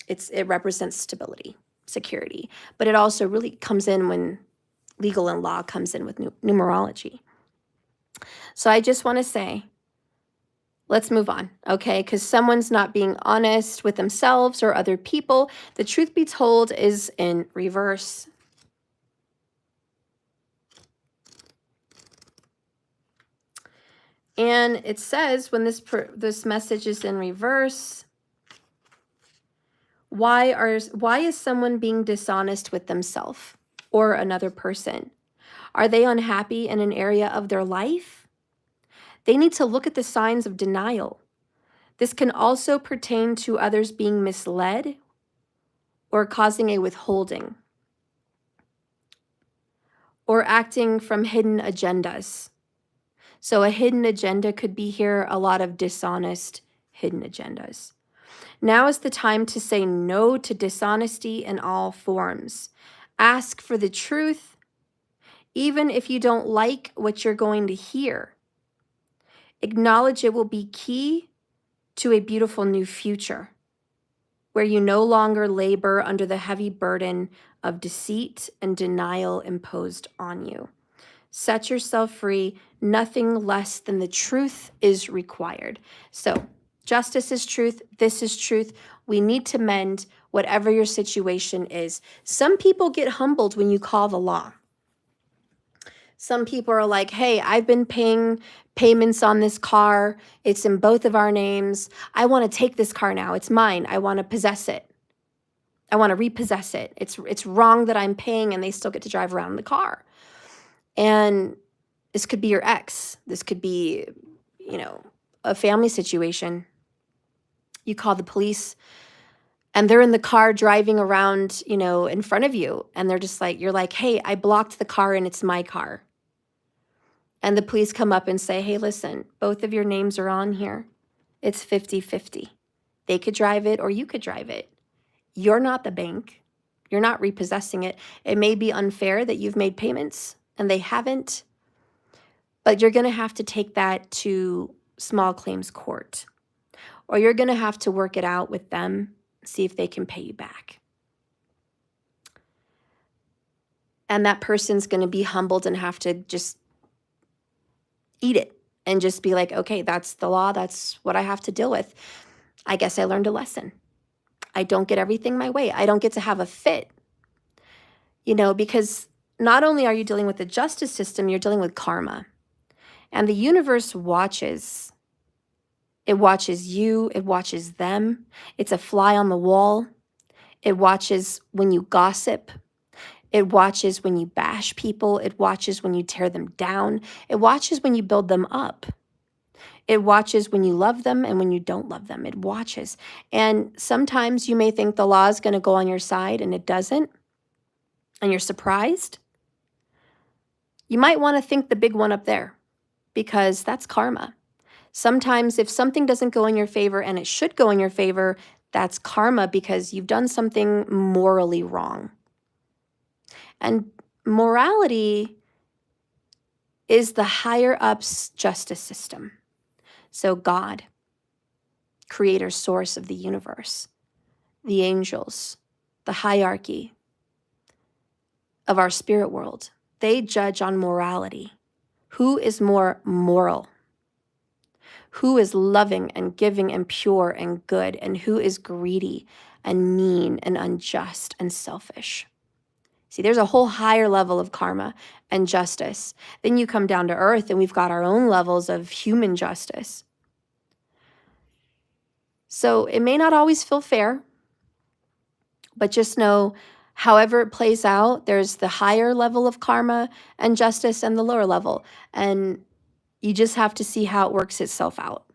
It represents stability, security, but it also really comes in when legal and law comes in with numerology. So I just want to say, let's move on, okay? Because someone's not being honest with themselves or other people. The truth be told is in reverse. And it says when this message is in reverse, why is someone being dishonest with themselves or another person? Are they unhappy in an area of their life? They need to look at the signs of denial. This can also pertain to others being misled or causing a withholding or acting from hidden agendas. So a hidden agenda could be here, a lot of dishonest hidden agendas. Now is the time to say no to dishonesty in all forms. Ask for the truth, even if you don't like what you're going to hear. Acknowledge it will be key to a beautiful new future, where you no longer labor under the heavy burden of deceit and denial imposed on you. Set yourself free. Nothing less than the truth is required. So, justice is truth. This is truth. We need to mend whatever your situation is. Some people get humbled when you call the law. Some people are like, hey, I've been paying payments on this car. It's in both of our names. I want to take this car now. It's mine. I want to possess it. I want to repossess it. It's wrong that I'm paying and they still get to drive around the car. And this could be your ex. This could be, a family situation. You call the police and they're in the car driving around, in front of you. And they're just like, you're like, hey, I blocked the car and it's my car. And the police come up and say, hey, listen, both of your names are on here. It's 50-50. They could drive it or you could drive it. You're not the bank. You're not repossessing it. It may be unfair that you've made payments and they haven't, but you're going to have to take that to small claims court, or you're going to have to work it out with them, see if they can pay you back. And that person's going to be humbled and have to just eat it and just be like, okay, that's the law. That's what I have to deal with. I guess I learned a lesson. I don't get everything my way. I don't get to have a fit, because not only are you dealing with the justice system, you're dealing with karma. And the universe watches. It watches you. It watches them. It's a fly on the wall. It watches when you gossip. It watches when you bash people. It watches when you tear them down. It watches when you build them up. It watches when you love them and when you don't love them. It watches. And sometimes you may think the law is going to go on your side and it doesn't. And you're surprised. You might want to think the big one up there, because that's karma. Sometimes if something doesn't go in your favor and it should go in your favor, that's karma because you've done something morally wrong. And morality is the higher up's justice system. So God, creator, source of the universe, the angels, the hierarchy of our spirit world, they judge on morality. Who is more moral? Who is loving and giving and pure and good? And who is greedy and mean and unjust and selfish? See, there's a whole higher level of karma and justice. Then you come down to earth and we've got our own levels of human justice. So it may not always feel fair, but just know however it plays out, there's the higher level of karma and justice and the lower level. And you just have to see how it works itself out.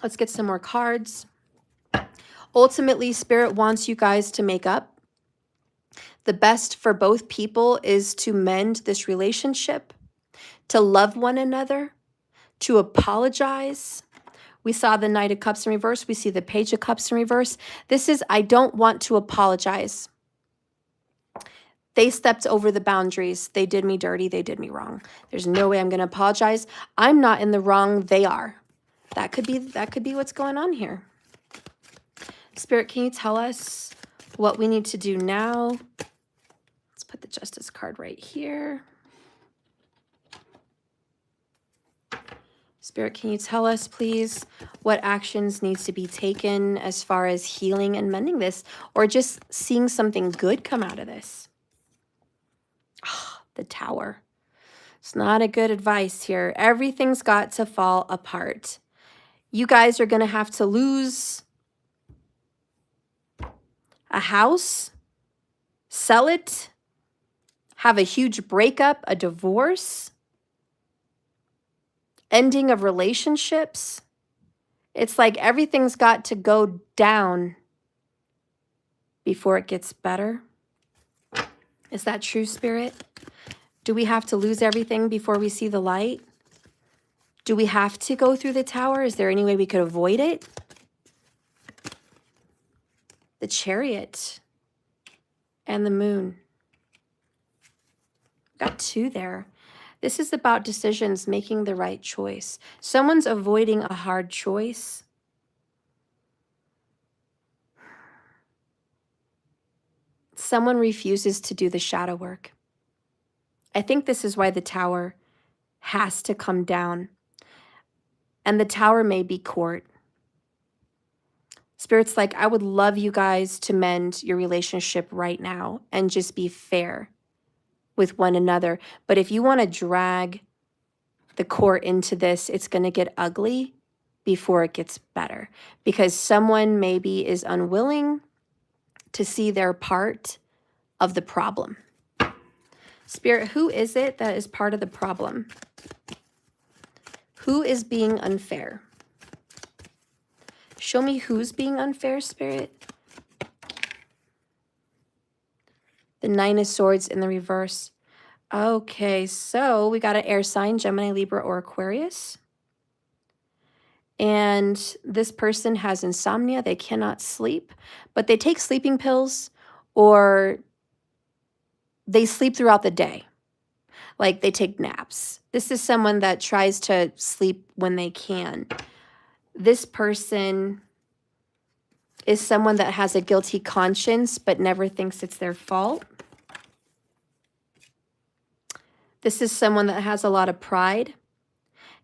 Let's get some more cards. Ultimately, Spirit wants you guys to make up. The best for both people is to mend this relationship, to love one another, to apologize. We saw the Knight of Cups in reverse. We see the Page of Cups in reverse. This is, I don't want to apologize. They stepped over the boundaries. They did me dirty. They did me wrong. There's no way I'm going to apologize. I'm not in the wrong. They are. That could be what's going on here. Spirit, can you tell us what we need to do now? Let's put the Justice card right here. Spirit, can you tell us, please, what actions needs to be taken as far as healing and mending this, or just seeing something good come out of this? Oh, the Tower. It's not a good advice here. Everything's got to fall apart. You guys are going to have to lose a house, sell it, have a huge breakup, a divorce, ending of relationships. It's like everything's got to go down before it gets better. Is that true, Spirit? Do we have to lose everything before we see the light? Do we have to go through the tower? Is there any way we could avoid it? The Chariot and the Moon. Got 2 there. This is about decisions, making the right choice. Someone's avoiding a hard choice. Someone refuses to do the shadow work. I think this is why the tower has to come down. And the tower may be court. Spirit's like, I would love you guys to mend your relationship right now and just be fair with one another. But if you want to drag the court into this, it's going to get ugly before it gets better. Because someone maybe is unwilling to see their part of the problem. Spirit, who is it that is part of the problem? Who is being unfair? Show me who's being unfair, Spirit. The 9 of Swords in the reverse. Okay, so we got an air sign, Gemini, Libra, or Aquarius. And this person has insomnia. They cannot sleep, but they take sleeping pills or they sleep throughout the day. Like they take naps. This is someone that tries to sleep when they can. This person is someone that has a guilty conscience but never thinks it's their fault. This is someone that has a lot of pride.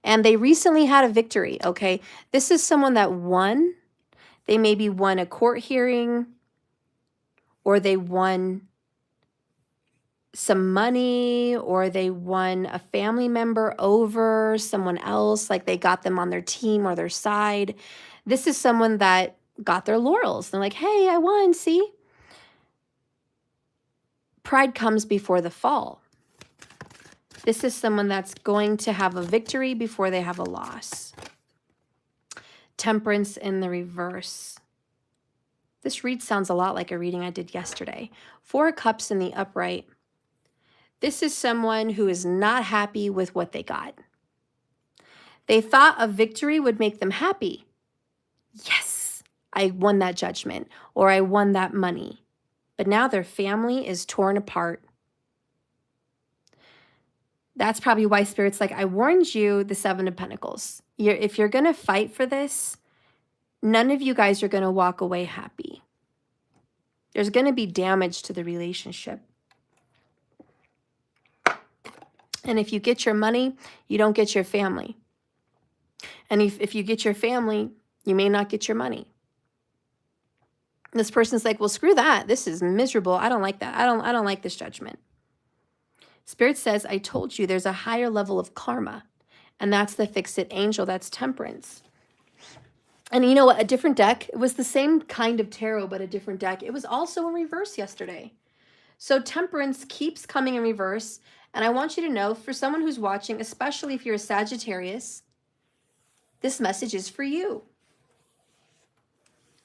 And they recently had a victory, okay? This is someone that won. They maybe won a court hearing or they won some money or they won a family member over someone else, like they got them on their team or their side. This is someone that got their laurels. They're like, hey, I won, see? Pride comes before the fall. This is someone that's going to have a victory before they have a loss. Temperance in the reverse. This read sounds a lot like a reading I did yesterday. 4 of Cups in the upright. This is someone who is not happy with what they got. They thought a victory would make them happy. Yes, I won that judgment, or I won that money. But now their family is torn apart. That's probably why Spirit's like, I warned you, the 7 of Pentacles. If you're going to fight for this, none of you guys are going to walk away happy. There's going to be damage to the relationship. And if you get your money, you don't get your family. And if you get your family, you may not get your money. This person's like, well, screw that. This is miserable. I don't like that. I don't like this judgment. Spirit says, I told you there's a higher level of karma. And that's the Fix-It Angel. That's Temperance. And you know what? A different deck. It was the same kind of tarot, but a different deck. It was also in reverse yesterday. So Temperance keeps coming in reverse. And I want you to know, for someone who's watching, especially if you're a Sagittarius, this message is for you.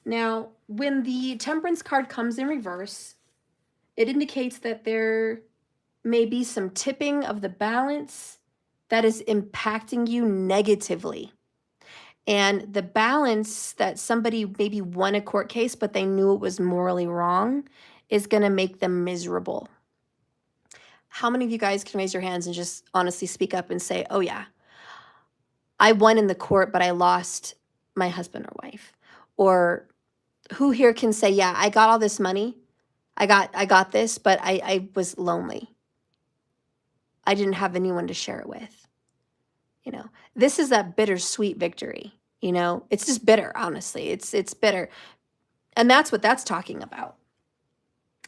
Now, when the Temperance card comes in reverse, it indicates that there may be some tipping of the balance that is impacting you negatively. And the balance that somebody maybe won a court case, but they knew it was morally wrong, is going to make them miserable. How many of you guys can raise your hands and just honestly speak up and say, oh yeah, I won in the court, but I lost my husband or wife? Or who here can say, yeah, I got all this money. I got this, but I was lonely. I didn't have anyone to share it with. You know, this is that bittersweet victory. You know, it's just bitter, honestly. It's bitter. And that's what that's talking about.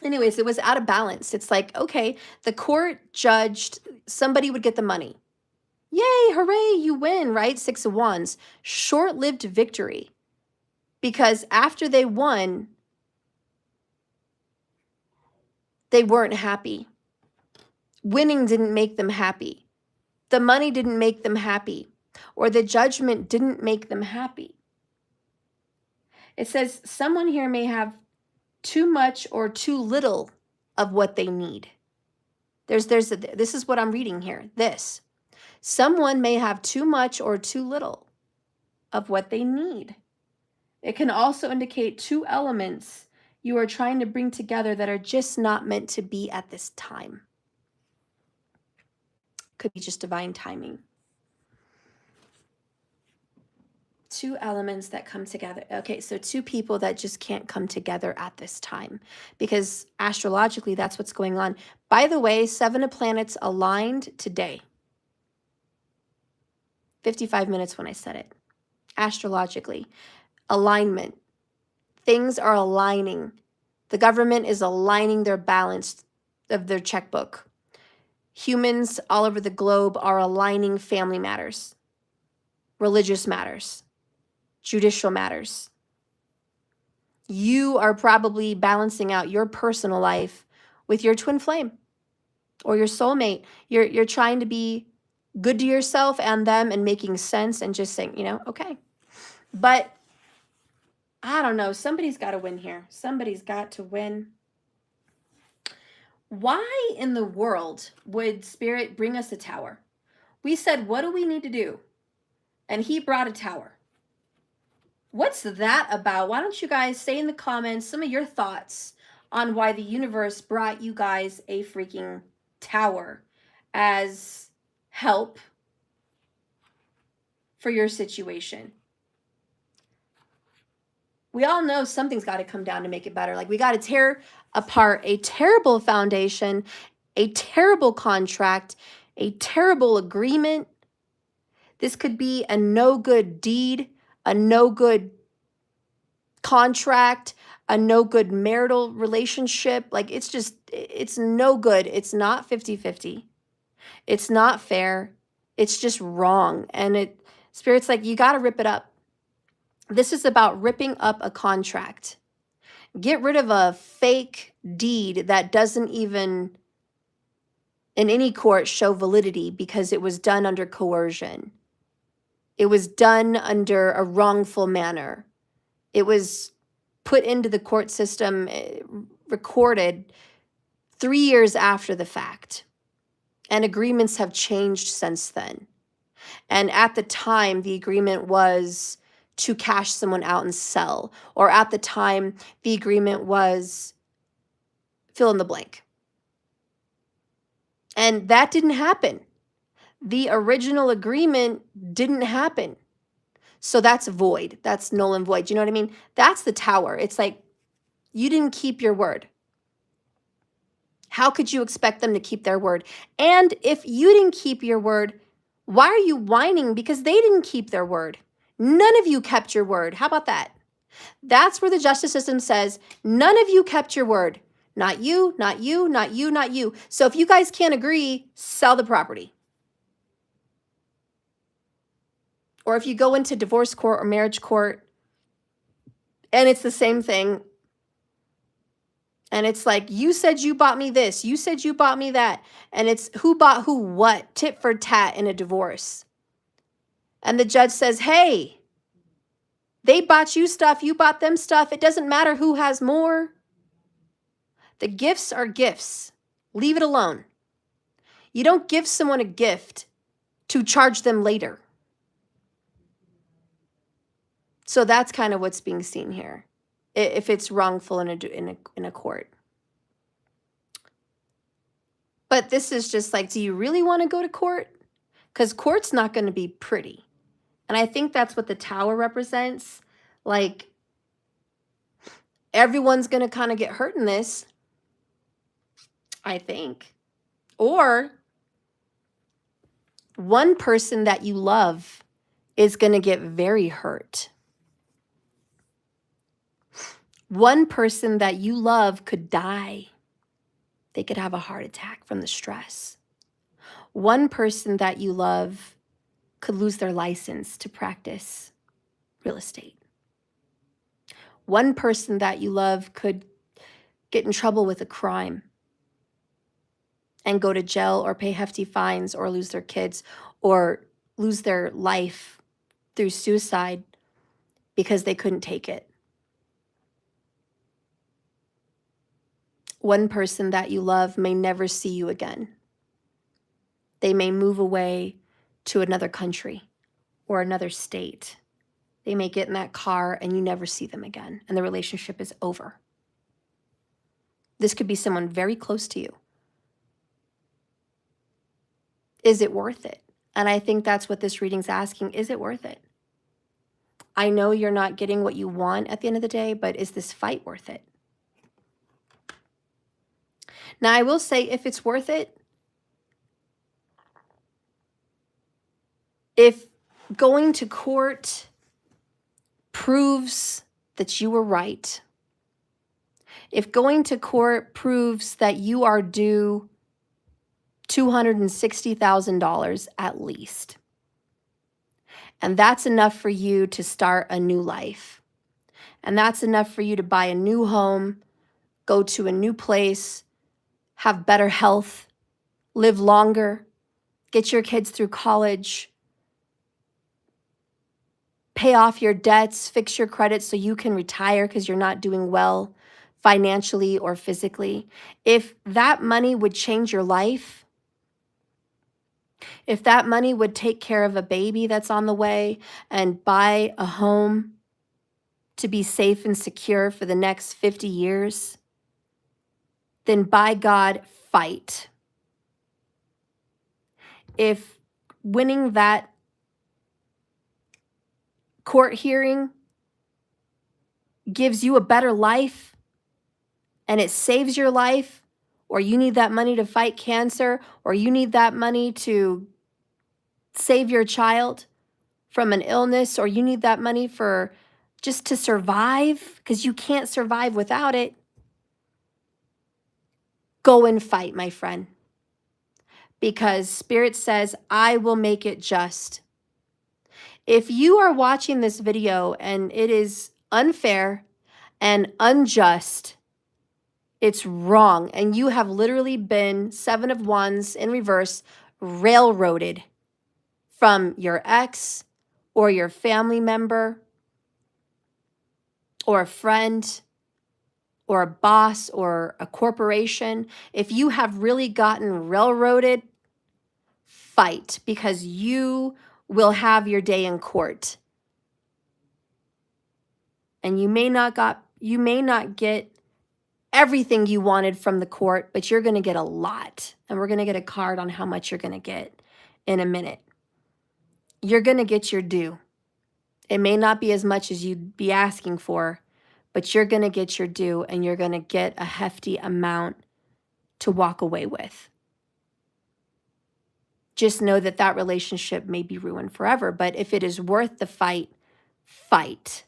Anyways, it was out of balance. It's like, okay, the court judged somebody would get the money. Yay, hooray, you win, right? 6 of Wands. Short-lived victory. Because after they won, they weren't happy. Winning didn't make them happy. The money didn't make them happy. Or the judgment didn't make them happy. It says someone here may have too much or too little of what they need. This is what I'm reading here. Someone may have too much or too little of what they need. It can also indicate two elements you are trying to bring together that are just not meant to be at this time. Could be just divine timing. Two elements that come together. Okay, so two people that just can't come together at this time, because astrologically, that's what's going on. By the way, 7 of planets aligned today. 55 minutes when I said it. Astrologically, alignment. Things are aligning. The government is aligning their balance of their checkbook. Humans all over the globe are aligning family matters, religious matters, judicial matters. You are probably balancing out your personal life with your twin flame or your soulmate. You're trying to be good to yourself and them and making sense and just saying, okay. But I don't know. Somebody's got to win here. Somebody's got to win. Why in the world would Spirit bring us a tower? We said, what do we need to do? And he brought a tower. What's that about? Why don't you guys say in the comments some of your thoughts on why the universe brought you guys a freaking tower as help for your situation? We all know something's got to come down to make it better. Like, we got to tear apart a terrible foundation, a terrible contract, a terrible agreement. This could be a no good deed, a no good contract, a no good marital relationship. Like, it's no good. It's not 50-50. It's not fair. It's just wrong. And Spirit's like, you got to rip it up. This is about ripping up a contract. Get rid of a fake deed that doesn't even, in any court, show validity because it was done under coercion. It was done under a wrongful manner. It was put into the court system, recorded 3 years after the fact. And agreements have changed since then. And at the time, the agreement was to cash someone out and sell. Or at the time, the agreement was fill in the blank. And that didn't happen. The original agreement didn't happen. So that's void. That's null and void. You know what I mean? That's the tower. It's like, you didn't keep your word. How could you expect them to keep their word? And if you didn't keep your word, why are you whining? Because they didn't keep their word. None of you kept your word. How about that? That's where the justice system says, none of you kept your word. Not you, not you, not you, not you. So if you guys can't agree, sell the property. Or if you go into divorce court or marriage court, and it's the same thing, and it's like, you said you bought me this, you said you bought me that, and it's who bought who what, tit for tat in a divorce. And the judge says, hey, they bought you stuff, you bought them stuff. It doesn't matter who has more. The gifts are gifts. Leave it alone. You don't give someone a gift to charge them later. So that's kind of what's being seen here, if it's wrongful in a court. But this is just like, do you really want to go to court? Because court's not going to be pretty. And I think that's what the tower represents. Like, everyone's going to kind of get hurt in this, I think. Or one person that you love is going to get very hurt. One person that you love could die. They could have a heart attack from the stress. One person that you love could lose their license to practice real estate. One person that you love could get in trouble with a crime and go to jail or pay hefty fines or lose their kids or lose their life through suicide because they couldn't take it. One person that you love may never see you again. They may move away to another country or another state. They may get in that car and you never see them again, and the relationship is over. This could be someone very close to you. Is it worth it? And I think that's what this reading's asking. Is it worth it? I know you're not getting what you want at the end of the day, but is this fight worth it? Now, I will say, if it's worth it, if going to court proves that you were right, if going to court proves that you are due $260,000 at least, and that's enough for you to start a new life, and that's enough for you to buy a new home, go to a new place, have better health, live longer, get your kids through college, pay off your debts, fix your credit so you can retire because you're not doing well financially or physically. If that money would change your life, if that money would take care of a baby that's on the way and buy a home to be safe and secure for the next 50 years, then by God, fight. If winning that court hearing gives you a better life and it saves your life, or you need that money to fight cancer, or you need that money to save your child from an illness, or you need that money for just to survive because you can't survive without it, go and fight, my friend. Because Spirit says, I will make it just. If you are watching this video and it is unfair and unjust, it's wrong, and you have literally been, Seven of Wands in reverse, railroaded from your ex or your family member or a friend or a boss or a corporation, if you have really gotten railroaded, fight, because you will have your day in court. And you may not get everything you wanted from the court, but you're going to get a lot. And we're going to get a card on how much you're going to get in a minute. You're going to get your due. It may not be as much as you'd be asking for, but you're going to get your due, and you're going to get a hefty amount to walk away with. Just know that that relationship may be ruined forever, but if it is worth the fight, fight,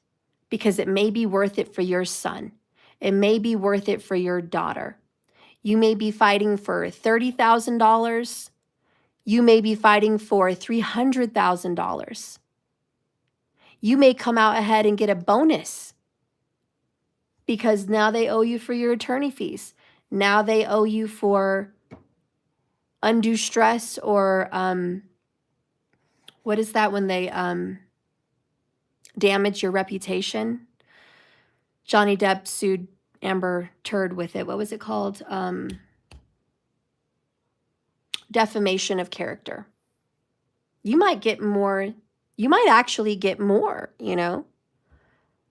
because it may be worth it for your son. It may be worth it for your daughter. You may be fighting for $30,000. You may be fighting for $300,000. You may come out ahead and get a bonus because now they owe you for your attorney fees. Now they owe you for undue stress, or what is that when they damage your reputation? Johnny Depp sued Amber Turd with it. What was it called? Defamation of character. You might get more. You might actually get more, you know?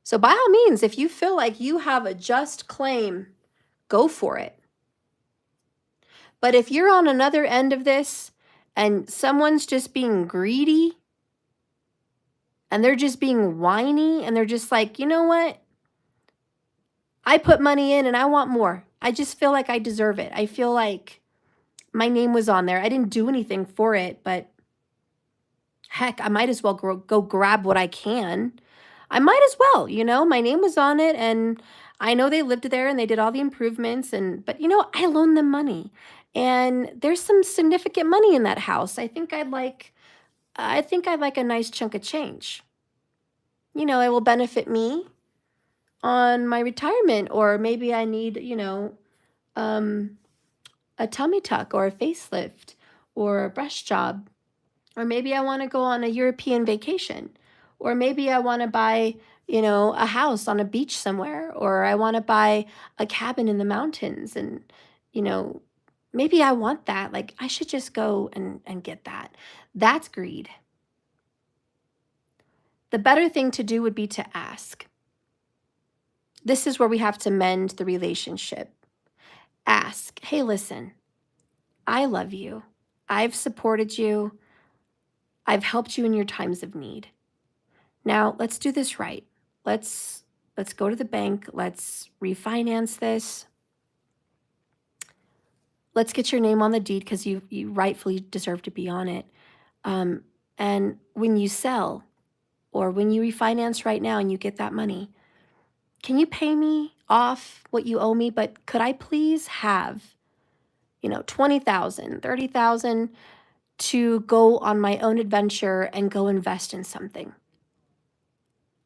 So by all means, if you feel like you have a just claim, go for it. But if you're on another end of this and someone's just being greedy and they're just being whiny and they're just like, you know what? I put money in and I want more. I just feel like I deserve it. I feel like my name was on there. I didn't do anything for it, but heck, I might as well go grab what I can. I might as well, you know, my name was on it and I know they lived there and they did all the improvements, but I loaned them money. And there's some significant money in that house. I think I'd like a nice chunk of change. It will benefit me on my retirement, or maybe I need, um, a tummy tuck or a facelift or a brush job, or maybe I want to go on a European vacation, or maybe I want to buy, a house on a beach somewhere, or I want to buy a cabin in the mountains. And, you know, maybe I want that. Like, I should just go and get that. That's greed. The better thing to do would be to ask. This is where we have to mend the relationship. Ask, hey, listen, I love you. I've supported you. I've helped you in your times of need. Now, let's do this right. Let's go to the bank. Let's refinance this. Let's get your name on the deed because you rightfully deserve to be on it. And when you sell or when you refinance right now and you get that money, can you pay me off what you owe me? But could I please have, $20,000, $30,000 to go on my own adventure and go invest in something?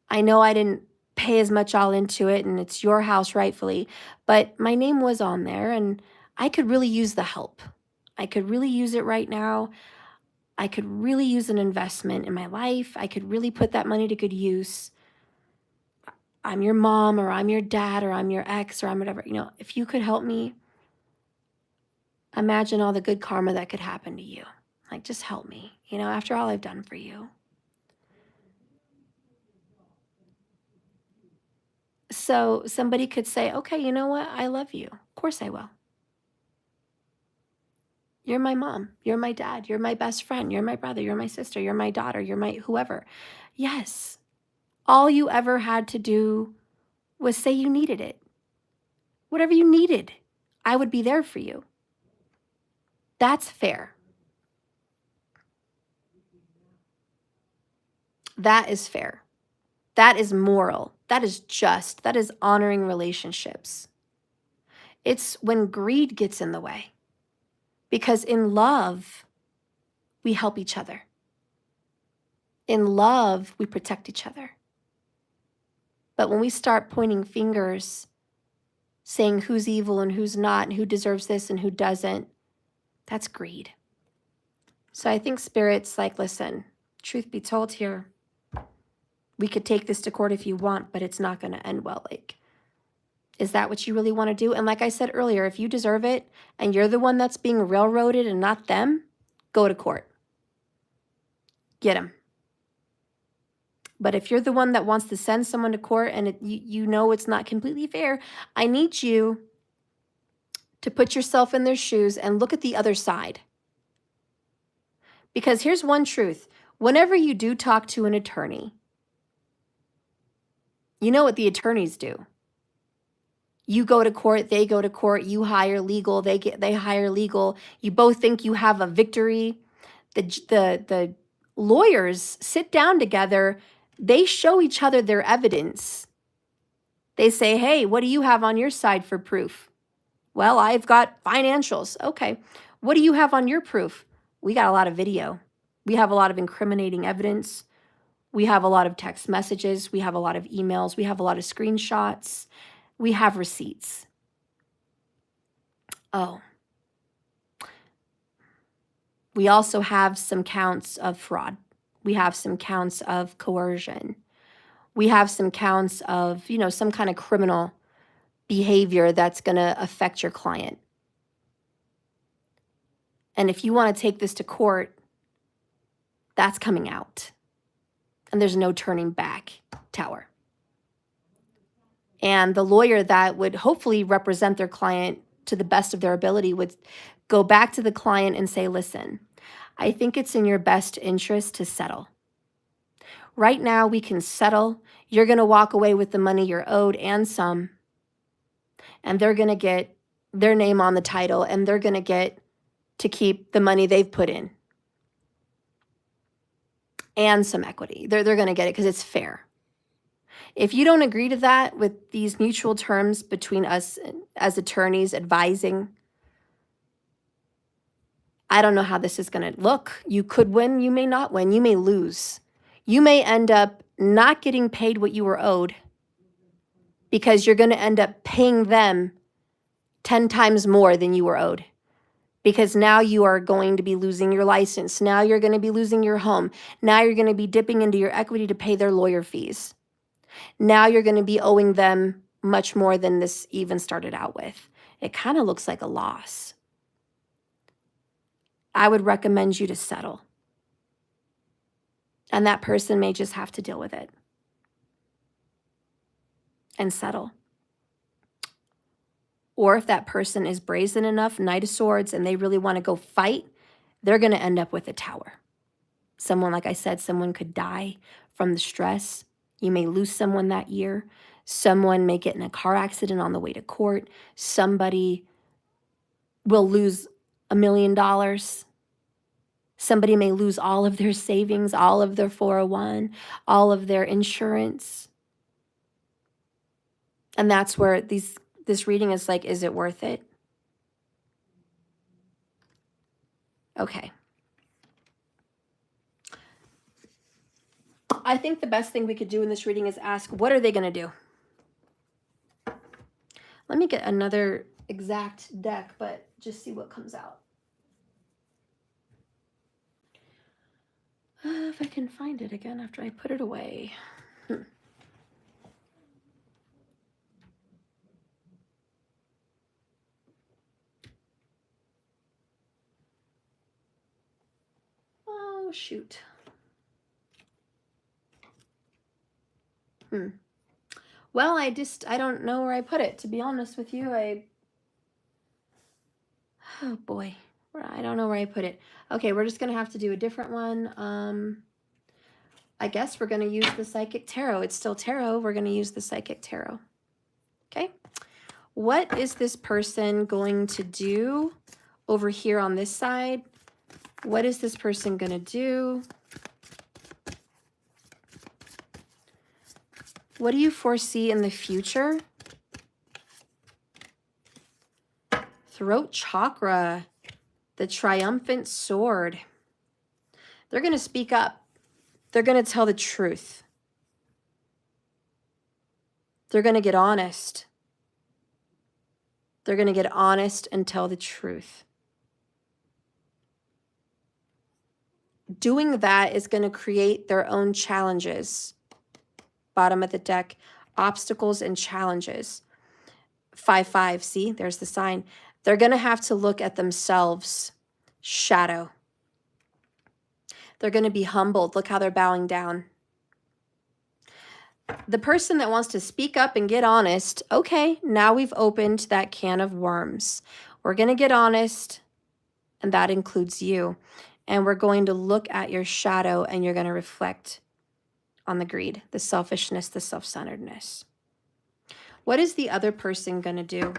I know I didn't pay as much all into it and it's your house rightfully, but my name was on there and I could really use the help. I could really use it right now. I could really use an investment in my life. I could really put that money to good use. I'm your mom, or I'm your dad, or I'm your ex, or I'm whatever. If you could help me, imagine all the good karma that could happen to you. Like, just help me, after all I've done for you. So somebody could say, okay, you know what? I love you. Of course I will. You're my mom. You're my dad. You're my best friend. You're my brother. You're my sister. You're my daughter. You're my whoever. Yes. All you ever had to do was say you needed it. Whatever you needed, I would be there for you. That's fair. That is fair. That is moral. That is just. That is honoring relationships. It's when greed gets in the way. Because in love, we help each other. In love, we protect each other. But when we start pointing fingers, saying who's evil and who's not, and who deserves this and who doesn't, that's greed. So I think Spirit's like, listen, truth be told here, we could take this to court if you want, but it's not going to end well. Like, is that what you really want to do? And like I said earlier, if you deserve it and you're the one that's being railroaded and not them, go to court. Get them. But if you're the one that wants to send someone to court and you know it's not completely fair, I need you to put yourself in their shoes and look at the other side. Because here's one truth. Whenever you do talk to an attorney, you know what the attorneys do. You go to court, they go to court, you hire legal, they hire legal. You both think you have a victory. The lawyers sit down together, they show each other their evidence. They say, hey, what do you have on your side for proof? Well, I've got financials. Okay. What do you have on your proof? We got a lot of video. We have a lot of incriminating evidence. We have a lot of text messages. We have a lot of emails. We have a lot of screenshots. We have receipts. Oh. We also have some counts of fraud. We have some counts of coercion. We have some counts of, some kind of criminal behavior that's going to affect your client. And if you want to take this to court, that's coming out. And there's no turning back, Tower. And the lawyer that would hopefully represent their client to the best of their ability would go back to the client and say, listen, I think it's in your best interest to settle. Right now, we can settle. You're going to walk away with the money you're owed and some. And they're going to get their name on the title, and they're going to get to keep the money they've put in and some equity. They're going to get it because it's fair. If you don't agree to that with these mutual terms between us as attorneys advising, I don't know how this is going to look. You could win, you may not win, you may lose. You may end up not getting paid what you were owed because you're going to end up paying them 10 times more than you were owed. Because now you are going to be losing your license. Now you're going to be losing your home. Now you're going to be dipping into your equity to pay their lawyer fees. Now you're going to be owing them much more than this even started out with. It kind of looks like a loss. I would recommend you to settle. And that person may just have to deal with it and settle. Or if that person is brazen enough, Knight of Swords, and they really want to go fight, they're going to end up with a tower. Someone, like I said, someone could die from the stress. You may lose someone that year. Someone may get in a car accident on the way to court. Somebody will lose $1 million. Somebody may lose all of their savings, all of their 401, all of their insurance. And that's where this reading is like, is it worth it? Okay. I think the best thing we could do in this reading is ask, what are they going to do? Let me get another exact deck, but just see what comes out. If I can find it again after I put it away. Oh, shoot. Well, I don't know where I put it, to be honest with you. Oh boy, I don't know where I put it. Okay, we're just going to have to do a different one. I guess we're going to use the Psychic Tarot. It's still tarot. We're going to use the Psychic Tarot. Okay. What is this person going to do over here on this side? What is this person going to do? What do you foresee in the future? Throat chakra, the triumphant sword. They're going to speak up. They're going to tell the truth. They're going to get honest. They're going to get honest and tell the truth. Doing that is going to create their own challenges. Bottom of the deck, obstacles and challenges. 5-5, see, there's the sign. They're going to have to look at themselves. Shadow. They're going to be humbled. Look how they're bowing down. The person that wants to speak up and get honest, okay, now we've opened that can of worms. We're going to get honest, and that includes you. And we're going to look at your shadow, and you're going to reflect on the greed, the selfishness, the self-centeredness. What is the other person going to do?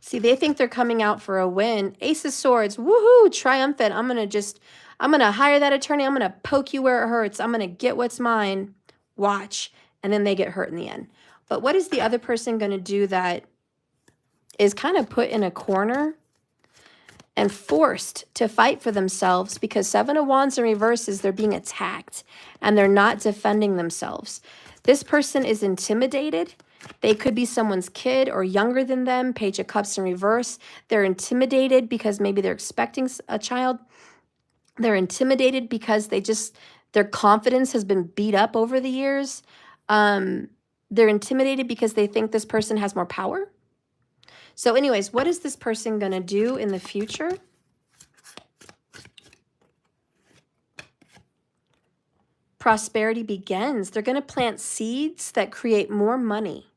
See, they think they're coming out for a win. Ace of Swords, woohoo, triumphant. I'm going to hire that attorney. I'm going to poke you where it hurts. I'm going to get what's mine. Watch. And then they get hurt in the end. But what is the other person going to do that is kind of put in a corner and forced to fight for themselves? Because 7 of Wands in reverse is they're being attacked and they're not defending themselves. This person is intimidated. They could be someone's kid or younger than them. Page of Cups in reverse. They're intimidated because maybe they're expecting a child. They're intimidated because their confidence has been beat up over the years. They're intimidated because they think this person has more power. So anyways, what is this person going to do in the future? Prosperity begins. They're going to plant seeds that create more money.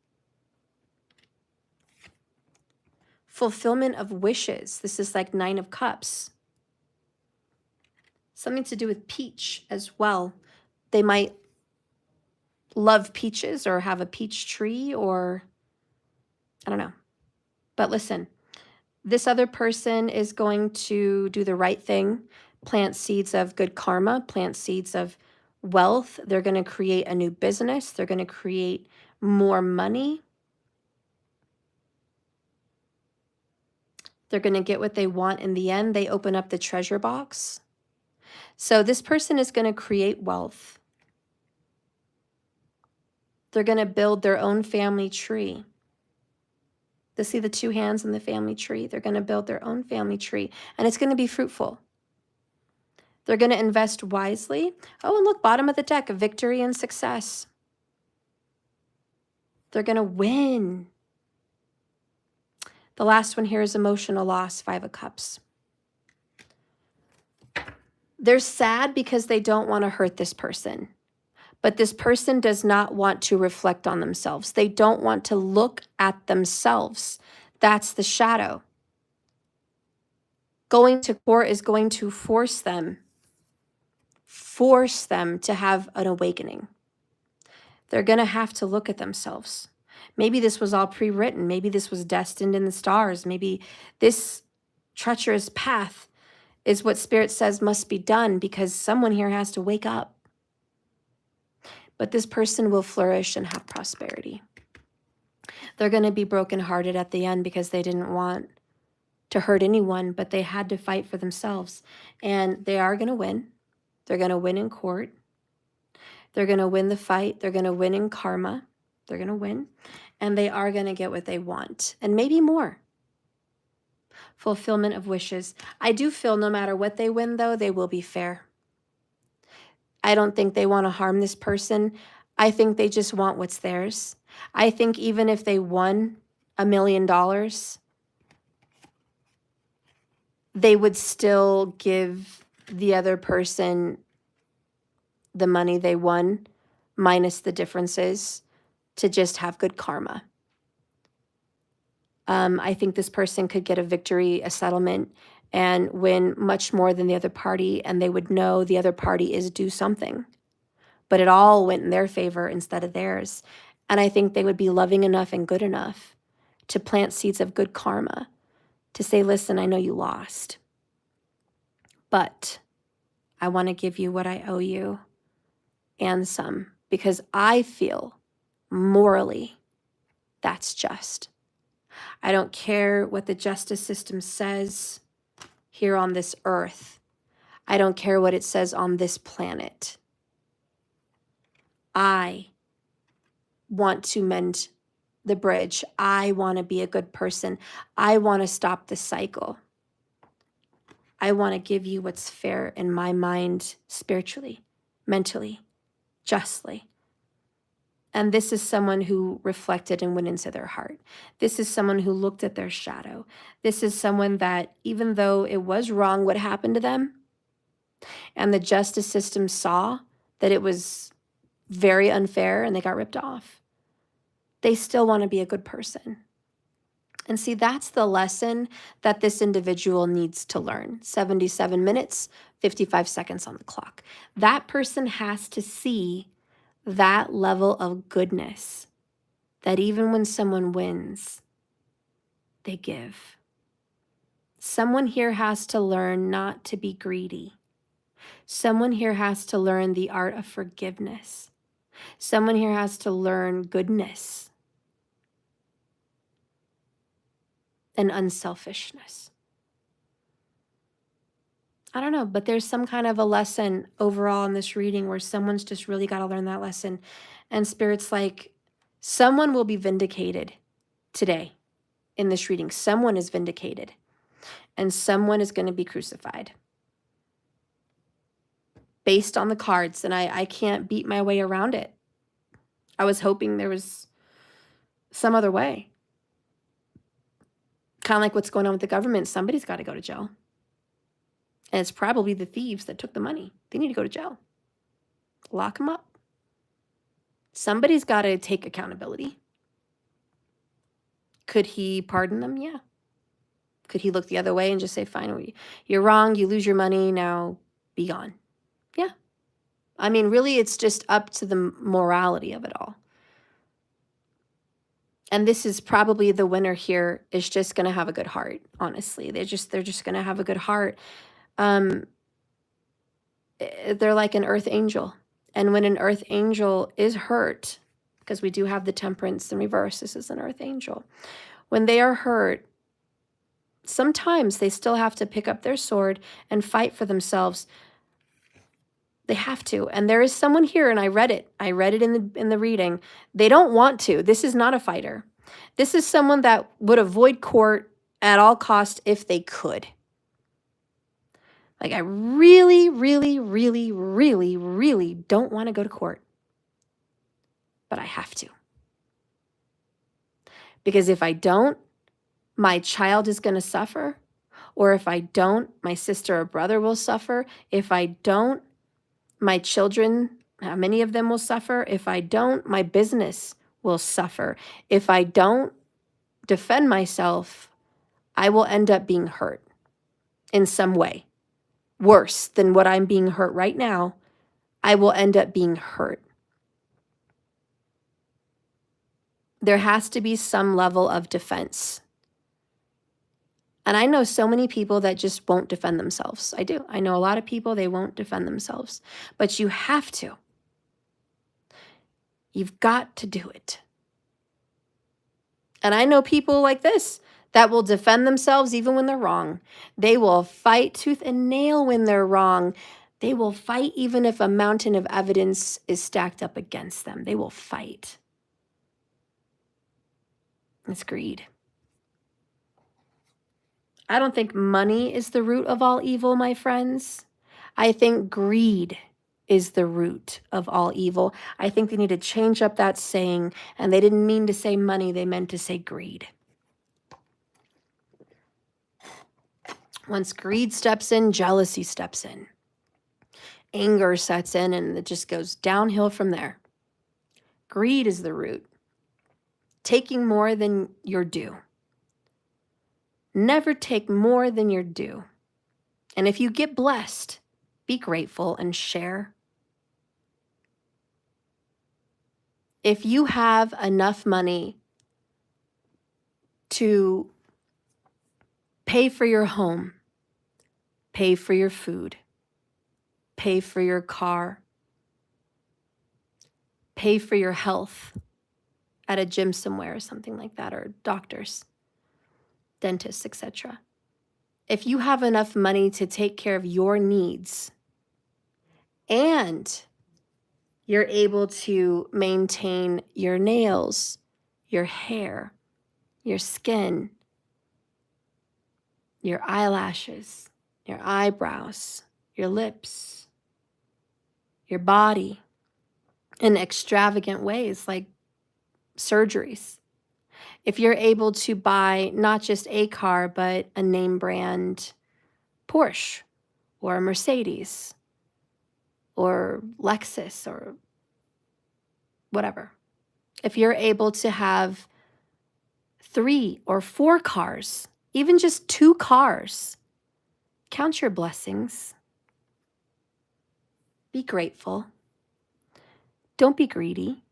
Fulfillment of wishes. This is like 9 of Cups. Something to do with peach as well. They might love peaches or have a peach tree, or I don't know. But listen, this other person is going to do the right thing. plant seeds of good karma, plant seeds of wealth. They're going to create a new business. They're going to create more money. They're going to get what they want in the end. They open up the treasure box. So this person is going to create wealth. They're going to build their own family tree. To see the two hands in the family tree, they're going to build their own family tree, and it's going to be fruitful. They're going to invest wisely. Oh, and look, bottom of the deck, victory and success. They're going to win. The last one here is emotional loss, 5 of Cups. They're sad because they don't want to hurt this person. But this person does not want to reflect on themselves. They don't want to look at themselves. That's the shadow. Going to court is going to force them to have an awakening. They're going to have to look at themselves. Maybe this was all pre-written. Maybe this was destined in the stars. Maybe this treacherous path is what Spirit says must be done because someone here has to wake up. But this person will flourish and have prosperity. They're going to be brokenhearted at the end because they didn't want to hurt anyone, but they had to fight for themselves. And they are going to win. They're going to win in court. They're going to win the fight. They're going to win in karma. They're going to win. And they are going to get what they want. And maybe more. Fulfillment of wishes. I do feel no matter what they win, though, they will be fair. I don't think they want to harm this person. I think they just want what's theirs. I think even if they won $1 million, they would still give the other person the money they won minus the differences to just have good karma. I think this person could get a victory, a settlement, and win much more than the other party, and they would know the other party is due something. But it all went in their favor instead of theirs. And I think they would be loving enough and good enough to plant seeds of good karma, to say, listen, I know you lost, but I want to give you what I owe you and some, because I feel morally that's just. I don't care what the justice system says here on this earth. I don't care what it says on this planet. I want to mend the bridge. I want to be a good person. I want to stop the cycle. I want to give you what's fair in my mind, spiritually, mentally, justly. And this is someone who reflected and went into their heart. This is someone who looked at their shadow. This is someone that, even though it was wrong what happened to them, and the justice system saw that it was very unfair and they got ripped off, they still want to be a good person. And see, that's the lesson that this individual needs to learn. 77 minutes, 55 seconds on the clock. That person has to see that level of goodness, that even when someone wins, they give. Someone here has to learn not to be greedy. Someone here has to learn the art of forgiveness. Someone here has to learn goodness and unselfishness. I don't know, but there's some kind of a lesson overall in this reading where someone's just really got to learn that lesson. And Spirit's like, someone will be vindicated today in this reading. Someone is vindicated, and someone is going to be crucified based on the cards. And I can't beat my way around it. I was hoping there was some other way. Kind of like what's going on with the government. Somebody's got to go to jail. And it's probably the thieves that took the money. They need to go to jail. Lock them up. Somebody's got to take accountability. Could he pardon them? Yeah. Could he look the other way and just say, fine, you're wrong, you lose your money, now be gone? Yeah. I mean, really, it's just up to the morality of it all. And this is probably the winner here is just going to have a good heart, honestly. They're just going to have a good heart. they're like an earth angel. And when an earth angel is hurt, because we do have the temperance in reverse, this is an earth angel. When they are hurt, sometimes they still have to pick up their sword and fight for themselves. They have to. And there is someone here, and I read it in the reading. They don't want to. This is not a fighter. This is someone that would avoid court at all costs if they could. Like, I really, really, really, really, really don't want to go to court, but I have to. Because if I don't, my child is going to suffer. Or if I don't, my sister or brother will suffer. If I don't, my children, how many of them will suffer? If I don't, my business will suffer. If I don't defend myself, I will end up being hurt in some way. Worse than what I'm being hurt right now, I will end up being hurt. There has to be some level of defense. And I know so many people that just won't defend themselves. I do. I know a lot of people, they won't defend themselves. But you have to. You've got to do it. And I know people like this that will defend themselves even when they're wrong. They will fight tooth and nail when they're wrong. They will fight even if a mountain of evidence is stacked up against them. They will fight. It's greed. I don't think money is the root of all evil, my friends. I think greed is the root of all evil. I think they need to change up that saying, and they didn't mean to say money, they meant to say greed. Once greed steps in, jealousy steps in. Anger sets in, and it just goes downhill from there. Greed is the root. Taking more than you're due. Never take more than you're due. And if you get blessed, be grateful and share. If you have enough money to pay for your home, pay for your food, pay for your car, pay for your health at a gym somewhere or something like that, or doctors, dentists, etc. If you have enough money to take care of your needs and you're able to maintain your nails, your hair, your skin, your eyelashes, your eyebrows, your lips, your body in extravagant ways like surgeries. If you're able to buy not just a car, but a name brand Porsche or a Mercedes or Lexus or whatever. If you're able to have 3 or 4 cars, even just 2 cars, count your blessings. Be grateful. Don't be greedy.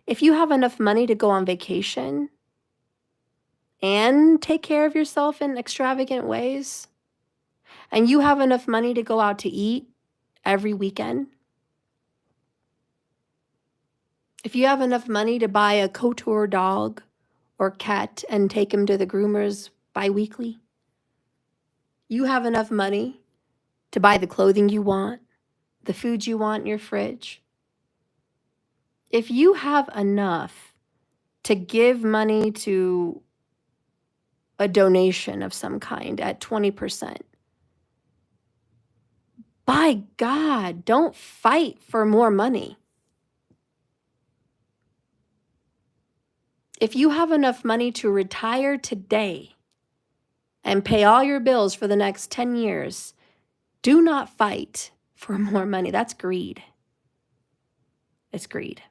If you have enough money to go on vacation and take care of yourself in extravagant ways, and you have enough money to go out to eat every weekend, if you have enough money to buy a couture dog or cat and take him to the groomers bi-weekly, you have enough money to buy the clothing you want, the food you want in your fridge. If you have enough to give money to a donation of some kind at 20%, by God, don't fight for more money. If you have enough money to retire today and pay all your bills for the next 10 years, do not fight for more money. That's greed. It's greed.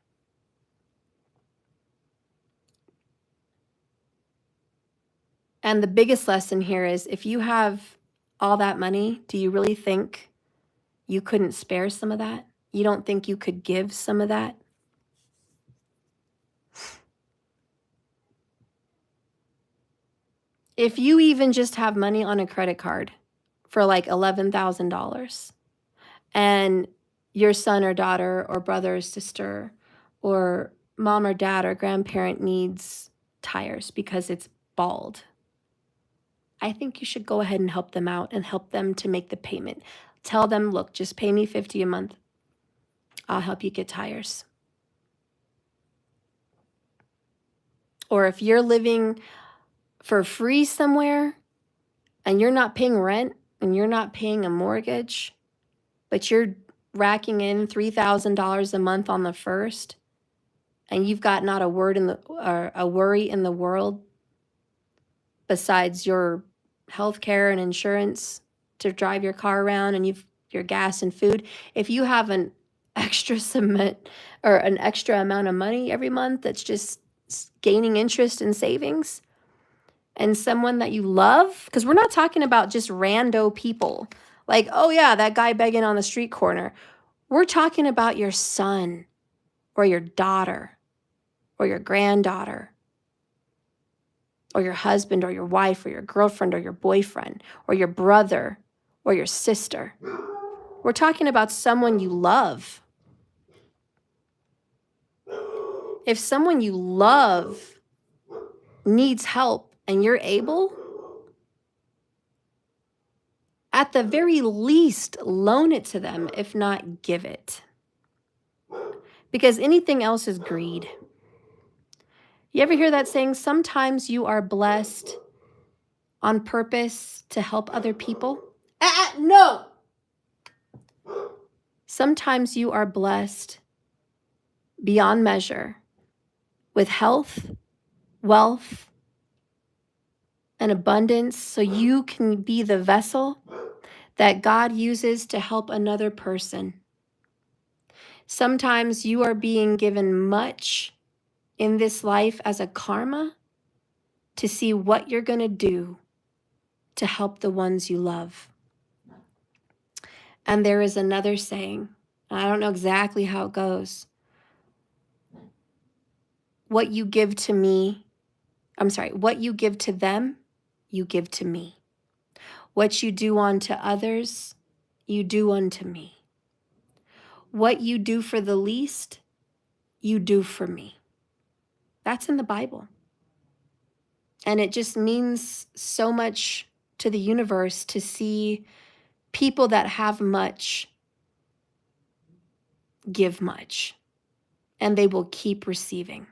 And the biggest lesson here is if you have all that money, do you really think you couldn't spare some of that? You don't think you could give some of that? If you even just have money on a credit card for like $11,000, and your son or daughter or brother or sister or mom or dad or grandparent needs tires because it's bald, I think you should go ahead and help them out and help them to make the payment. Tell them, look, just pay me $50 a month. I'll help you get tires. Or if you're living for free somewhere and you're not paying rent and you're not paying a mortgage, but you're racking in $3,000 a month on the first, and you've got not a worry in the world besides your health care and insurance to drive your car around, and your gas and food. If you have an extra cement or an extra amount of money every month that's just gaining interest in savings, and someone that you love, because we're not talking about just rando people like, oh yeah, that guy begging on the street corner. We're talking about your son or your daughter or your granddaughter or your husband or your wife or your girlfriend or your boyfriend or your brother or your sister. We're talking about someone you love. If someone you love needs help and you're able, at the very least, loan it to them, if not give it. Because anything else is greed. You ever hear that saying, sometimes you are blessed on purpose to help other people? No! Sometimes you are blessed beyond measure with health, wealth, and abundance so you can be the vessel that God uses to help another person. Sometimes you are being given much in this life as a karma to see what you're going to do to help the ones you love. And there is another saying, I don't know exactly how it goes. What you give to them, you give to me. What you do unto others, you do unto me. What you do for the least, you do for me. That's in the Bible. And it just means so much to the universe to see people that have much give much, and they will keep receiving.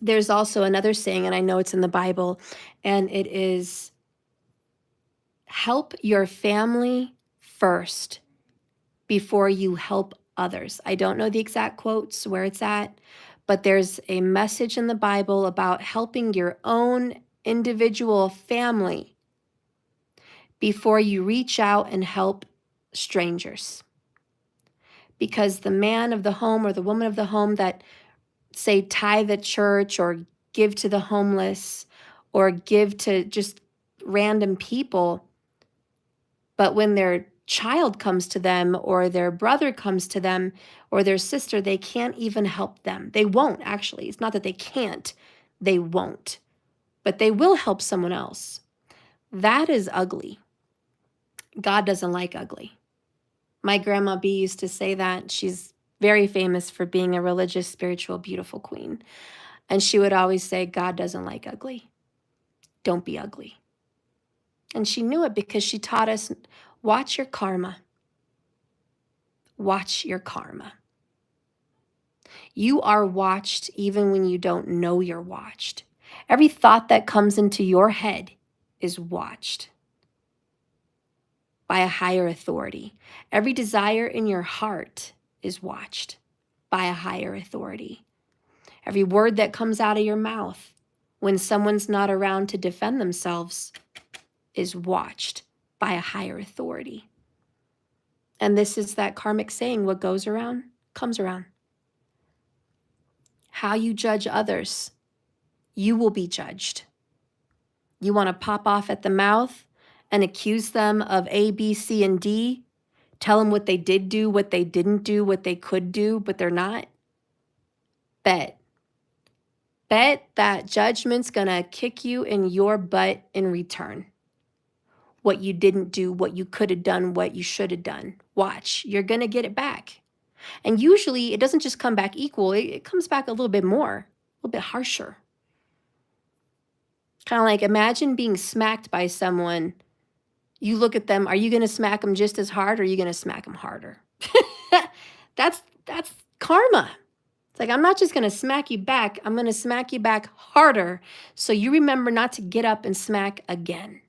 There's also another saying, and I know it's in the Bible, and it is, help your family first before you help others. I don't know the exact quotes where it's at, but there's a message in the Bible about helping your own individual family before you reach out and help strangers. Because the man of the home or the woman of the home that, say, tithe at church or give to the homeless or give to just random people, but when their child comes to them or their brother comes to them or their sister, they can't even help them. They won't, actually. It's not that they can't, they won't. But they will help someone else. That is ugly. God doesn't like ugly. My grandma B used to say that. She's very famous for being a religious, spiritual, beautiful queen. And she would always say, God doesn't like ugly. Don't be ugly. And she knew it because she taught us, watch your karma. Watch your karma. You are watched even when you don't know you're watched. Every thought that comes into your head is watched by a higher authority. Every desire in your heart is watched by a higher authority. Every word that comes out of your mouth when someone's not around to defend themselves is watched by a higher authority. And this is that karmic saying, what goes around comes around. How you judge others, you will be judged. You want to pop off at the mouth and accuse them of A, B, C, and D, tell them what they did do, what they didn't do, what they could do, but they're not? Bet that judgment's going to kick you in your butt in return. what you didn't do, what you could have done, what you should have done. Watch, you're going to get it back. And usually it doesn't just come back equal, it comes back a little bit more, a little bit harsher. Kind of like imagine being smacked by someone. You look at them, are you going to smack them just as hard or are you going to smack them harder? That's karma. It's like, I'm not just going to smack you back, I'm going to smack you back harder so you remember not to get up and smack again.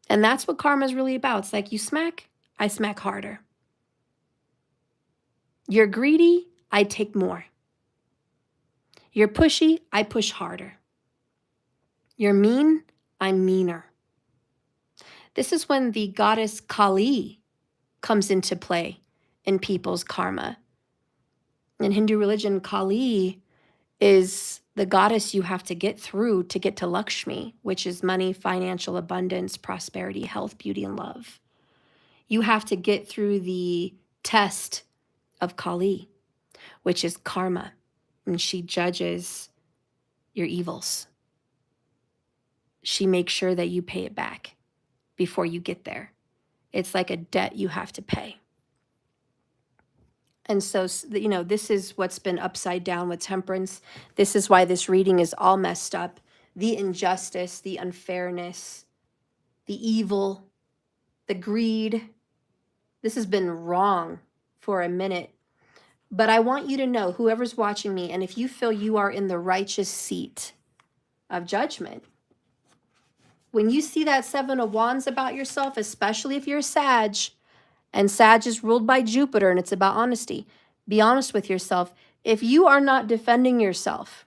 And that's what karma is really about. It's like you smack, I smack harder. You're greedy, I take more. You're pushy, I push harder. You're mean, I'm meaner. This is when the goddess Kali comes into play in people's karma. In Hindu religion, Kali is the goddess you have to get through to get to Lakshmi, which is money, financial abundance, prosperity, health, beauty, and love. You have to get through the test of Kali, which is karma, and she judges your evils. She makes sure that you pay it back before you get there. It's like a debt you have to pay. And so, this is what's been upside down with temperance. This is why this reading is all messed up. The injustice, the unfairness, the evil, the greed. This has been wrong for a minute. But I want you to know, whoever's watching me, and if you feel you are in the righteous seat of judgment, when you see that Seven of Wands about yourself, especially if you're a Sag, and Sag is ruled by Jupiter, and it's about honesty. Be honest with yourself. If you are not defending yourself,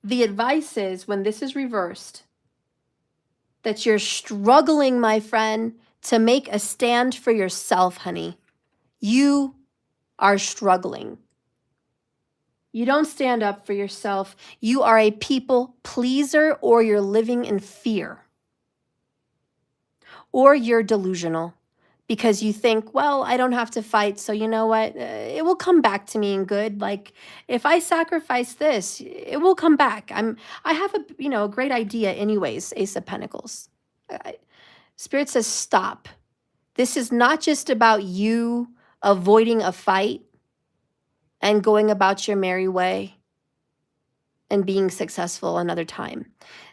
the advice is, when this is reversed, that you're struggling, my friend, to make a stand for yourself, honey. You are struggling. You don't stand up for yourself. You are a people pleaser, or you're living in fear. Or you're delusional because you think, well, I don't have to fight, so you know what? It will come back to me in good. Like, if I sacrifice this, it will come back. I have a great idea anyways, Ace of Pentacles. Spirit says, stop. This is not just about you avoiding a fight and going about your merry way and being successful another time.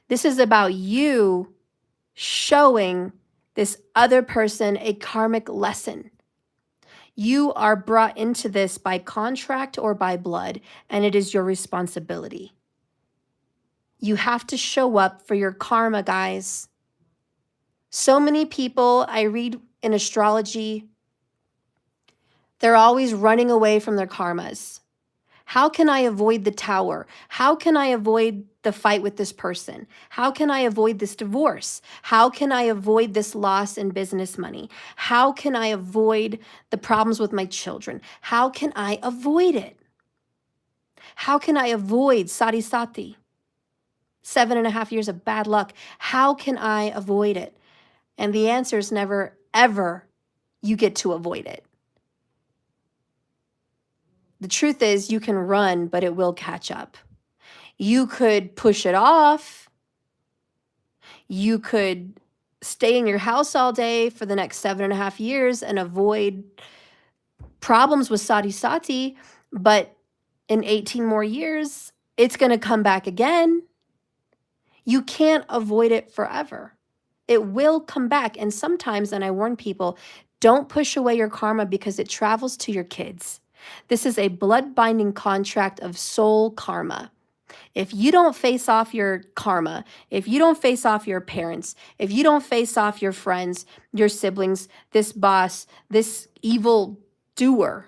This is about you showing this other person a karmic lesson. You are brought into this by contract or by blood, and it is your responsibility. You have to show up for your karma, guys. So many people I read in astrology, they're always running away from their karmas. How can I avoid the tower? How can I avoid the fight with this person? How can I avoid this divorce? How can I avoid this loss in business money? How can I avoid the problems with my children? How can I avoid it? How can I avoid sati sati? 7.5 years of bad luck. How can I avoid it? And the answer is never, ever you get to avoid it. The truth is, you can run, but it will catch up. You could push it off. You could stay in your house all day for the next 7.5 years and avoid problems with sati sati, but in 18 more years, it's going to come back again. You can't avoid it forever. It will come back. And sometimes, and I warn people, don't push away your karma because it travels to your kids. This is a blood-binding contract of soul karma. If you don't face off your karma, if you don't face off your parents, if you don't face off your friends, your siblings, this boss, this evil doer,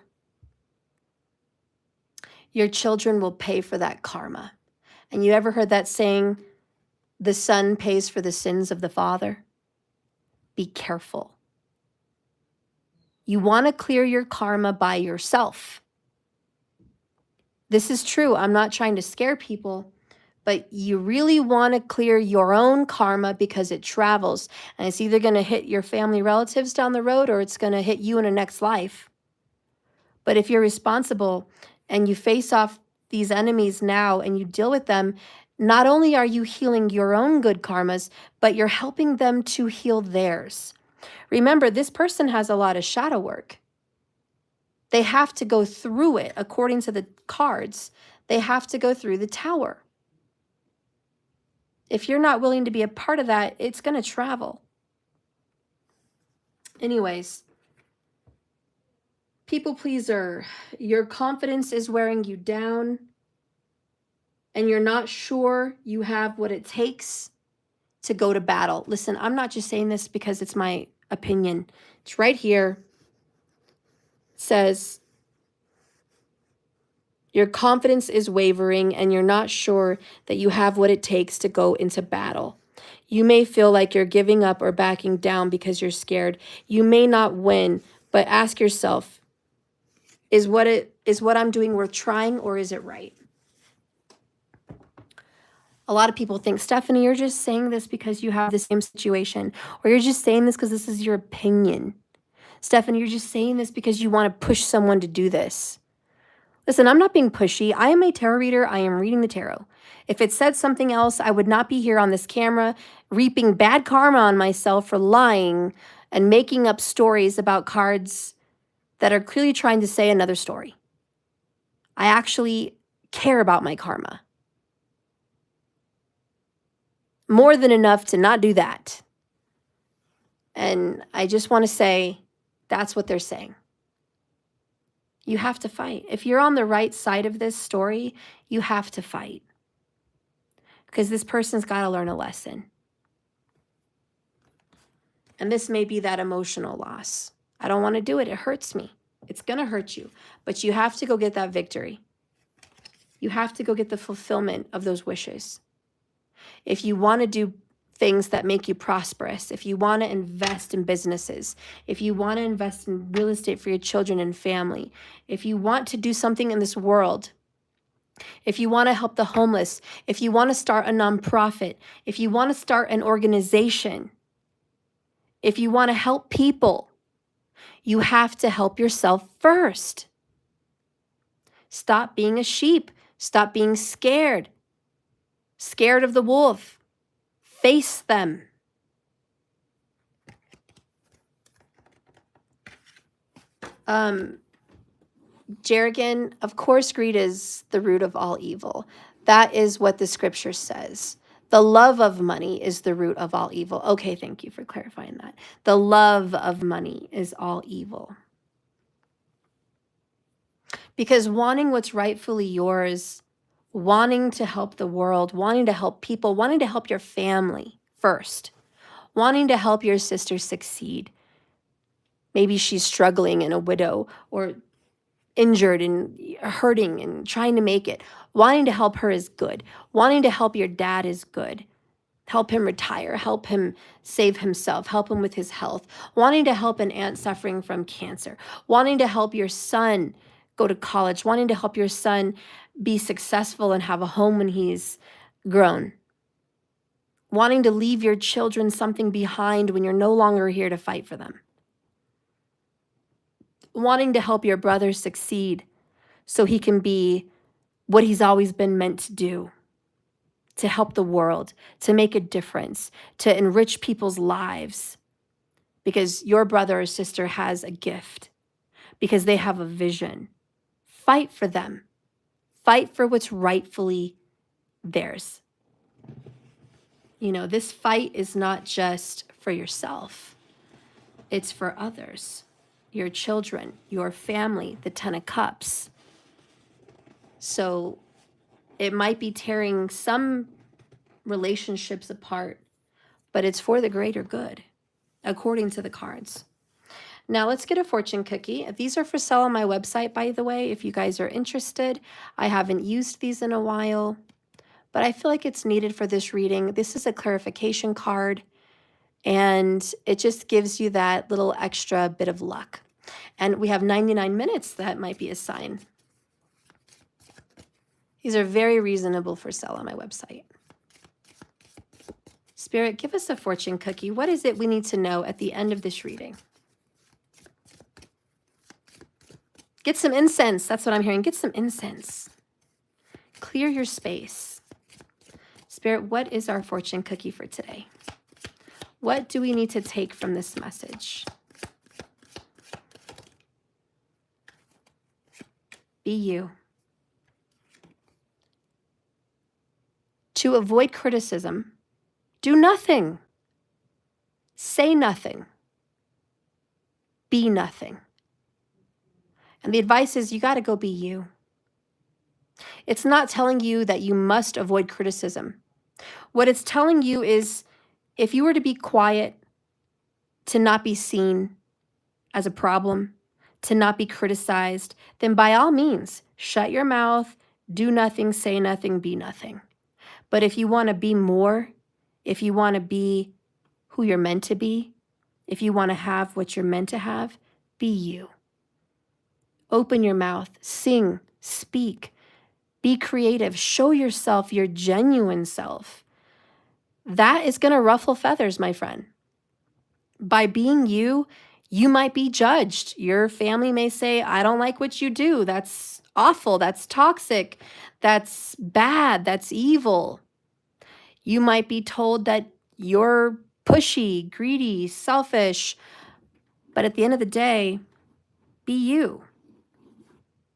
your children will pay for that karma. And you ever heard that saying, the son pays for the sins of the father? Be careful. You want to clear your karma by yourself. This is true. I'm not trying to scare people, but you really want to clear your own karma because it travels. And it's either going to hit your family relatives down the road or it's going to hit you in a next life. But if you're responsible and you face off these enemies now and you deal with them, Not only are you healing your own good karmas, but you're helping them to heal theirs. Remember, this person has a lot of shadow work. They have to go through it. According to the cards, they have to go through the tower. If you're not willing to be a part of that, it's going to travel. Anyways, people pleaser, your confidence is wearing you down, and you're not sure you have what it takes to go to battle. Listen, I'm not just saying this because it's my opinion. It's right here. It says, your confidence is wavering and you're not sure that you have what it takes to go into battle. You may feel like you're giving up or backing down because you're scared. You may not win, but ask yourself, is what I'm doing worth trying, or is it right? A lot of people think, Stephanie, you're just saying this because you have the same situation, or you're just saying this because this is your opinion. Stephanie, you're just saying this because you want to push someone to do this. Listen, I'm not being pushy. I am a tarot reader. I am reading the tarot. If it said something else, I would not be here on this camera reaping bad karma on myself for lying and making up stories about cards that are clearly trying to say another story. I actually care about my karma. More than enough to not do that. And I just want to say, that's what they're saying. You have to fight. If you're on the right side of this story, you have to fight. Because this person's got to learn a lesson. And this may be that emotional loss. I don't want to do it. It hurts me. It's going to hurt you. But you have to go get that victory. You have to go get the fulfillment of those wishes. If you want to do things that make you prosperous, if you want to invest in businesses, if you want to invest in real estate for your children and family, if you want to do something in this world, if you want to help the homeless, if you want to start a nonprofit, if you want to start an organization, if you want to help people, you have to help yourself first. Stop being a sheep. Stop being scared. Scared of the wolf. Face them. Jerrigan, of course, greed is the root of all evil. That is what the scripture says. The love of money is the root of all evil. Okay, thank you for clarifying that. The love of money is all evil. Because wanting what's rightfully yours, wanting to help the world, wanting to help people, wanting to help your family first, wanting to help your sister succeed. Maybe she's struggling and a widow, or injured and hurting and trying to make it. Wanting to help her is good. Wanting to help your dad is good. Help him retire, help him save himself, help him with his health. Wanting to help an aunt suffering from cancer. Wanting to help your son go to college. Wanting to help your son be successful and have a home when he's grown. Wanting to leave your children something behind when you're no longer here to fight for them. Wanting to help your brother succeed so he can be what he's always been meant to do, to help the world, to make a difference, to enrich people's lives, because your brother or sister has a gift, because they have a vision. Fight for them. Fight for what's rightfully theirs. You know, this fight is not just for yourself. It's for others. Your children, your family, the 10 of Cups. So it might be tearing some relationships apart, but it's for the greater good, according to the cards. Now let's get a fortune cookie. These are for sale on my website, by the way, if you guys are interested. I haven't used these in a while, but I feel like it's needed for this reading. This is a clarification card, and it just gives you that little extra bit of luck. And we have 99 minutes. That might be a sign. These are very reasonable for sale on my website. Spirit, give us a fortune cookie. What is it we need to know at the end of this reading? Get some incense. That's what I'm hearing. Get some incense. Clear your space. Spirit, what is our fortune cookie for today? What do we need to take from this message? Be you. To avoid criticism, do nothing. Say nothing. Be nothing. And the advice is you got to go be you. It's not telling you that you must avoid criticism. What it's telling you is if you were to be quiet, to not be seen as a problem, to not be criticized, then by all means, shut your mouth, do nothing, say nothing, be nothing. But if you want to be more, if you want to be who you're meant to be, if you want to have what you're meant to have, be you. Open your mouth, sing, speak, be creative, show yourself your genuine self. That is going to ruffle feathers, my friend. By being you, you might be judged. Your family may say, I don't like what you do. That's awful. That's toxic. That's bad. That's evil. You might be told that you're pushy, greedy, selfish. But at the end of the day, be you.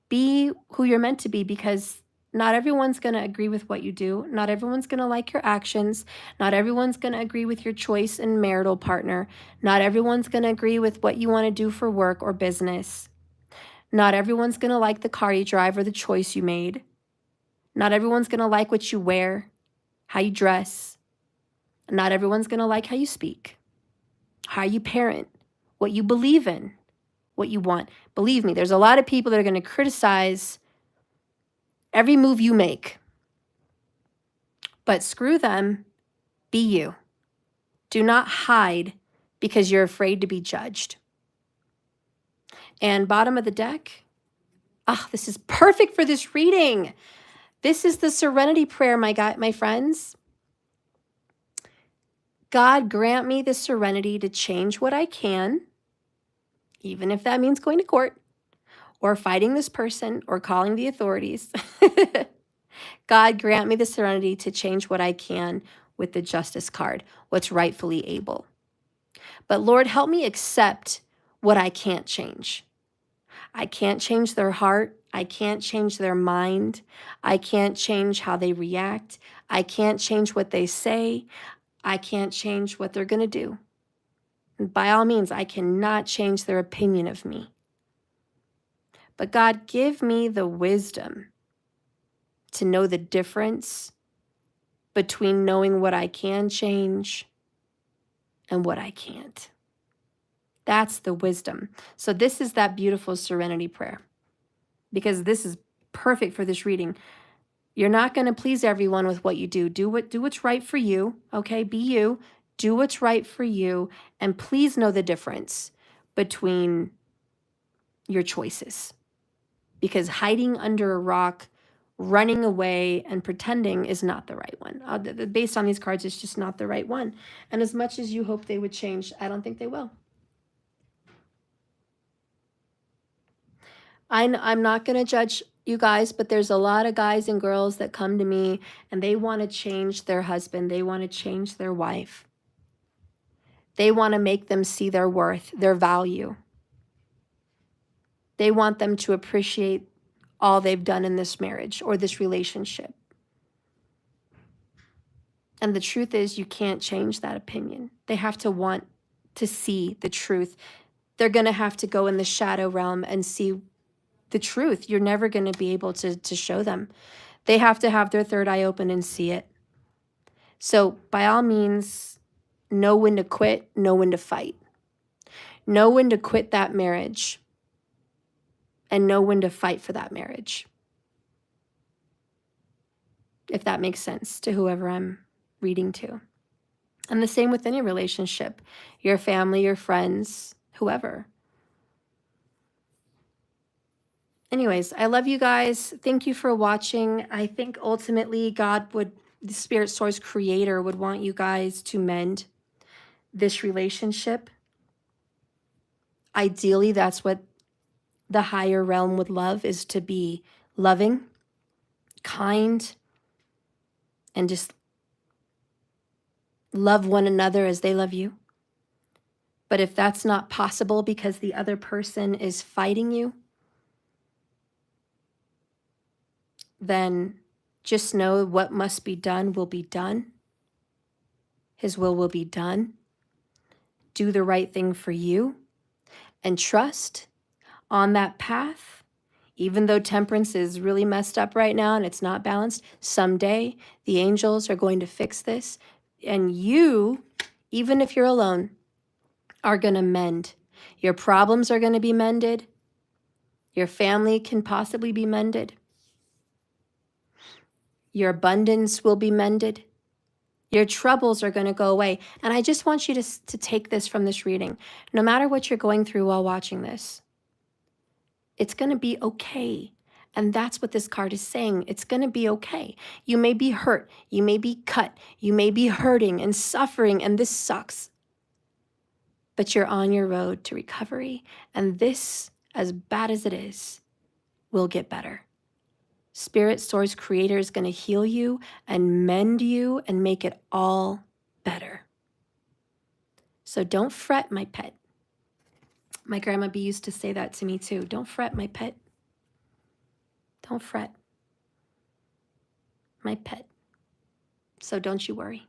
Be who you're meant to be, because not everyone's going to agree with what you do. Not everyone's going to like your actions. Not everyone's going to agree with your choice in marital partner. Not everyone's going to agree with what you want to do for work or business. Not everyone's going to like the car you drive or the choice you made. Not everyone's going to like what you wear, how you dress. Not everyone's going to like how you speak, how you parent, what you believe in, what you want. Believe me, there's a lot of people that are going to criticize every move you make. But screw them, be you. Do not hide because you're afraid to be judged. And bottom of the deck, this is perfect for this reading. This is the serenity prayer, my friends. God, grant me the serenity to change what I can, even if that means going to court or fighting this person or calling the authorities. God, grant me the serenity to change what I can with the justice card, what's rightfully able. But Lord, help me accept what I can't change. I can't change their heart. I can't change their mind. I can't change how they react. I can't change what they say. I can't change what they're going to do. And by all means, I cannot change their opinion of me. But God, give me the wisdom to know the difference between knowing what I can change and what I can't. That's the wisdom. So this is that beautiful serenity prayer, because this is perfect for this reading. You're not going to please everyone with what you do. Do what's right for you, okay? Be you. Do what's right for you, and please know the difference between your choices. Because hiding under a rock, running away, and pretending is not the right one. Based on these cards, it's just not the right one. And as much as you hope they would change, I don't think they will. I'm not going to judge you guys, but there's a lot of guys and girls that come to me and they want to change their husband. They want to change their wife. They want to make them see their worth, their value. They want them to appreciate all they've done in this marriage or this relationship. And the truth is, you can't change that opinion. They have to want to see the truth. They're going to have to go in the shadow realm and see the truth. You're never going to be able to show them. They have to have their third eye open and see it. So by all means, know when to quit, know when to fight. Know when to quit that marriage and know when to fight for that marriage. If that makes sense to whoever I'm reading to. And the same with any relationship, your family, your friends, whoever. Anyways, I love you guys. Thank you for watching. I think ultimately God would, the Spirit Source Creator would want you guys to mend this relationship. Ideally, that's what the higher realm would love, is to be loving, kind, and just love one another as they love you. But if that's not possible because the other person is fighting you, then just know what must be done will be done. His will be done. Do the right thing for you and trust on that path. Even though temperance is really messed up right now and it's not balanced, someday the angels are going to fix this. And you, even if you're alone, are going to mend. Your problems are going to be mended. Your family can possibly be mended. Your abundance will be mended. Your troubles are going to go away. And I just want you to take this from this reading. No matter what you're going through while watching this, it's going to be okay. And that's what this card is saying. It's going to be okay. You may be hurt. You may be cut. You may be hurting and suffering, and this sucks. But you're on your road to recovery. And this, as bad as it is, will get better. Spirit, Source, Creator is going to heal you and mend you and make it all better. So don't fret, my pet. My grandma B used to say that to me too. Don't fret, my pet. Don't fret, my pet. So don't you worry.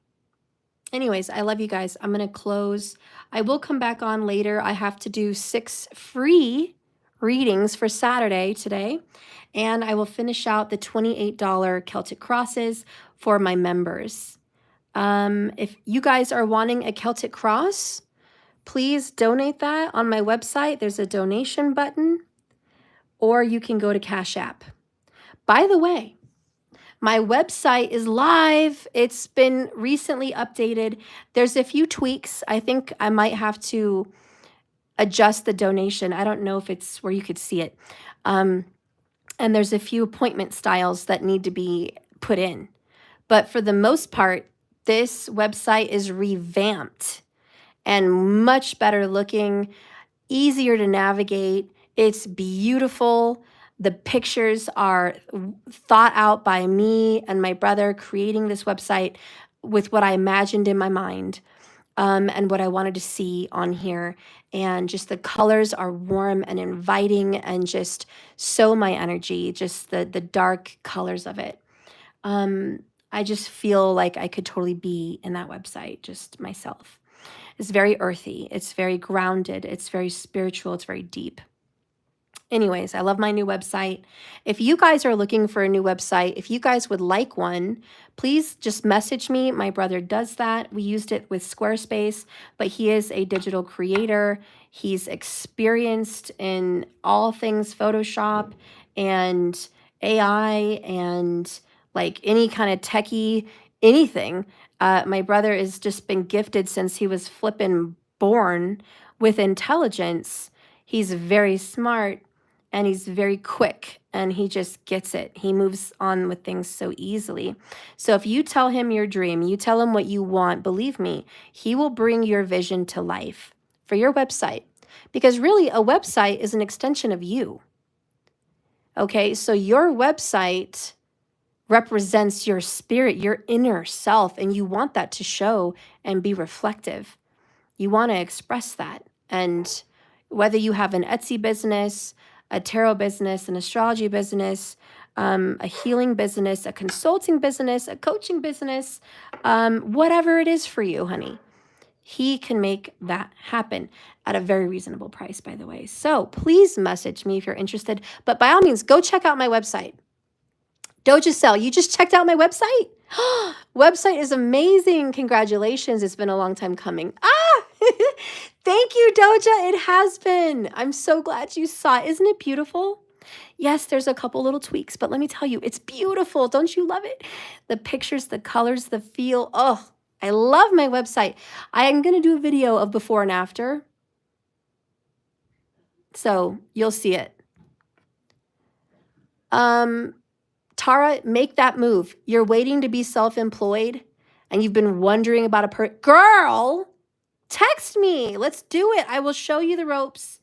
Anyways, I love you guys. I'm going to close. I will come back on later. I have to do 6 free readings for Saturday today. And I will finish out the $28 Celtic crosses for my members. If you guys are wanting a Celtic cross, please donate that on my website. There's a donation button, or you can go to Cash App. By the way, my website is live. It's been recently updated. There's a few tweaks. I think I might have to adjust the donation. I don't know if it's where you could see it. And there's a few appointment styles that need to be put in. But for the most part, this website is revamped and much better looking, easier to navigate. It's beautiful. The pictures are thought out by me and my brother, creating this website with what I imagined in my mind and what I wanted to see on here. And just the colors are warm and inviting and just so my energy, just the dark colors of it. I just feel like I could totally be in that website, just myself. It's very earthy. It's very grounded. It's very spiritual. It's very deep. Anyways, I love my new website. If you guys are looking for a new website, if you guys would like one, please just message me. My brother does that. We used it with Squarespace, but he is a digital creator. He's experienced in all things Photoshop and AI and like any kind of techie, anything. My brother has just been gifted since he was flippin' born with intelligence. He's very smart. And he's very quick and he just gets it. He moves on with things so easily. So if you tell him your dream, you tell him what you want, believe me, he will bring your vision to life for your website. Because really, a website is an extension of you. Okay, so your website represents your spirit, your inner self, and you want that to show and be reflective. You want to express that. And whether you have an Etsy business, a tarot business, an astrology business, a healing business, a consulting business, a coaching business, whatever it is for you, honey, he can make that happen at a very reasonable price, by the way. So please message me if you're interested. But by all means, go check out my website. Doja Cell, you just checked out my website? Website is amazing. Congratulations. It's been a long time coming. Thank you, Doja. It has been. I'm so glad you saw it. Isn't it beautiful? Yes, there's a couple little tweaks, but let me tell you, it's beautiful. Don't you love it? The pictures, the colors, the feel. Oh, I love my website. I am going to do a video of before and after. So you'll see it. Tara, make that move. You're waiting to be self-employed and you've been wondering about girl, text me. Let's do it. I will show you the ropes.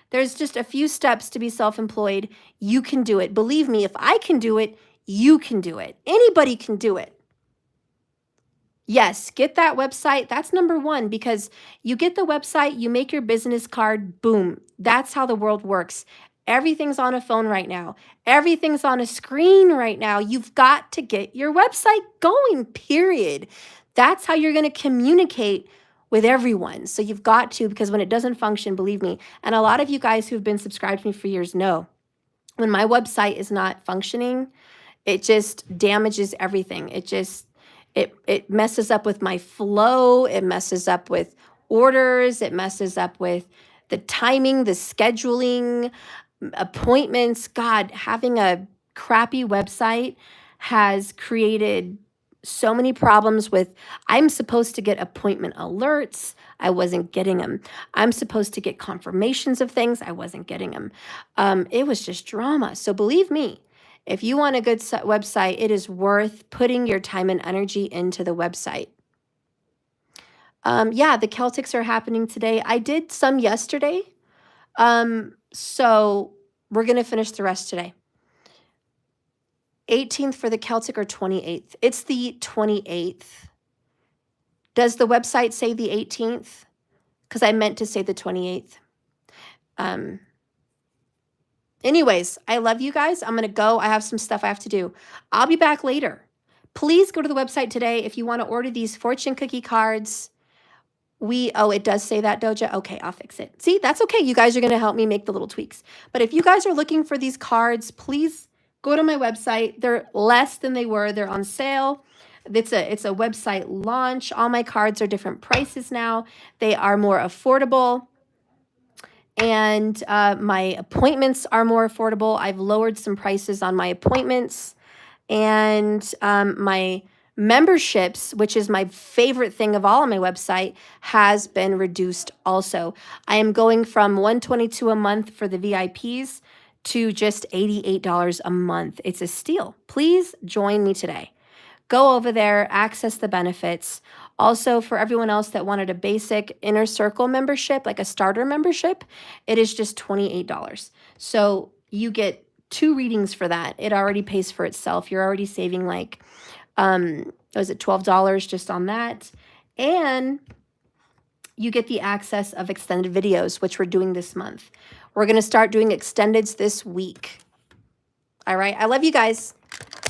There's just a few steps to be self-employed. You can do it. Believe me, if I can do it, you can do it. Anybody can do it. Yes, get that website. That's number one, because you get the website, you make your business card, boom. That's how the world works. Everything's on a phone right now. Everything's on a screen right now. You've got to get your website going, period. That's how you're going to communicate with everyone. So you've got to, because when it doesn't function, believe me, and a lot of you guys who've been subscribed to me for years know, when my website is not functioning, it just damages everything. It messes up with my flow. It messes up with orders. It messes up with the timing, the scheduling, appointments. God, having a crappy website has created so many problems with, I'm supposed to get appointment alerts. I wasn't getting them. I'm supposed to get confirmations of things. I wasn't getting them. It was just drama. So believe me, if you want a good website, it is worth putting your time and energy into the website. Yeah, the Celtics are happening today. I did some yesterday. So we're going to finish the rest today. 18th for the Celtic or 28th? It's the 28th. Does the website say the 18th? Because I meant to say the 28th. Anyways, I love you guys. I'm going to go. I have some stuff I have to do. I'll be back later. Please go to the website today if you want to order these fortune cookie cards. Oh, it does say that, Doja. Okay, I'll fix it. See, that's okay. You guys are going to help me make the little tweaks. But if you guys are looking for these cards, please go to my website. They're less than they were. They're on sale. It's a website launch. All my cards are different prices now. They are more affordable. And my appointments are more affordable. I've lowered some prices on my appointments. And my memberships, which is my favorite thing of all on my website, has been reduced also. I am going from $122 a month for the VIPs to just $88 a month. It's a steal. Please join me today. Go over there, access the benefits. Also, for everyone else that wanted a basic inner circle membership, like a starter membership, it is just $28. So you get 2 readings for that. It already pays for itself. You're already saving like, was it $12 just on that? And you get the access of extended videos, which we're doing this month. We're going to start doing extendeds this week. All right. I love you guys.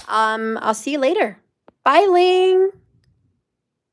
I'll see you later. Bye, Ling.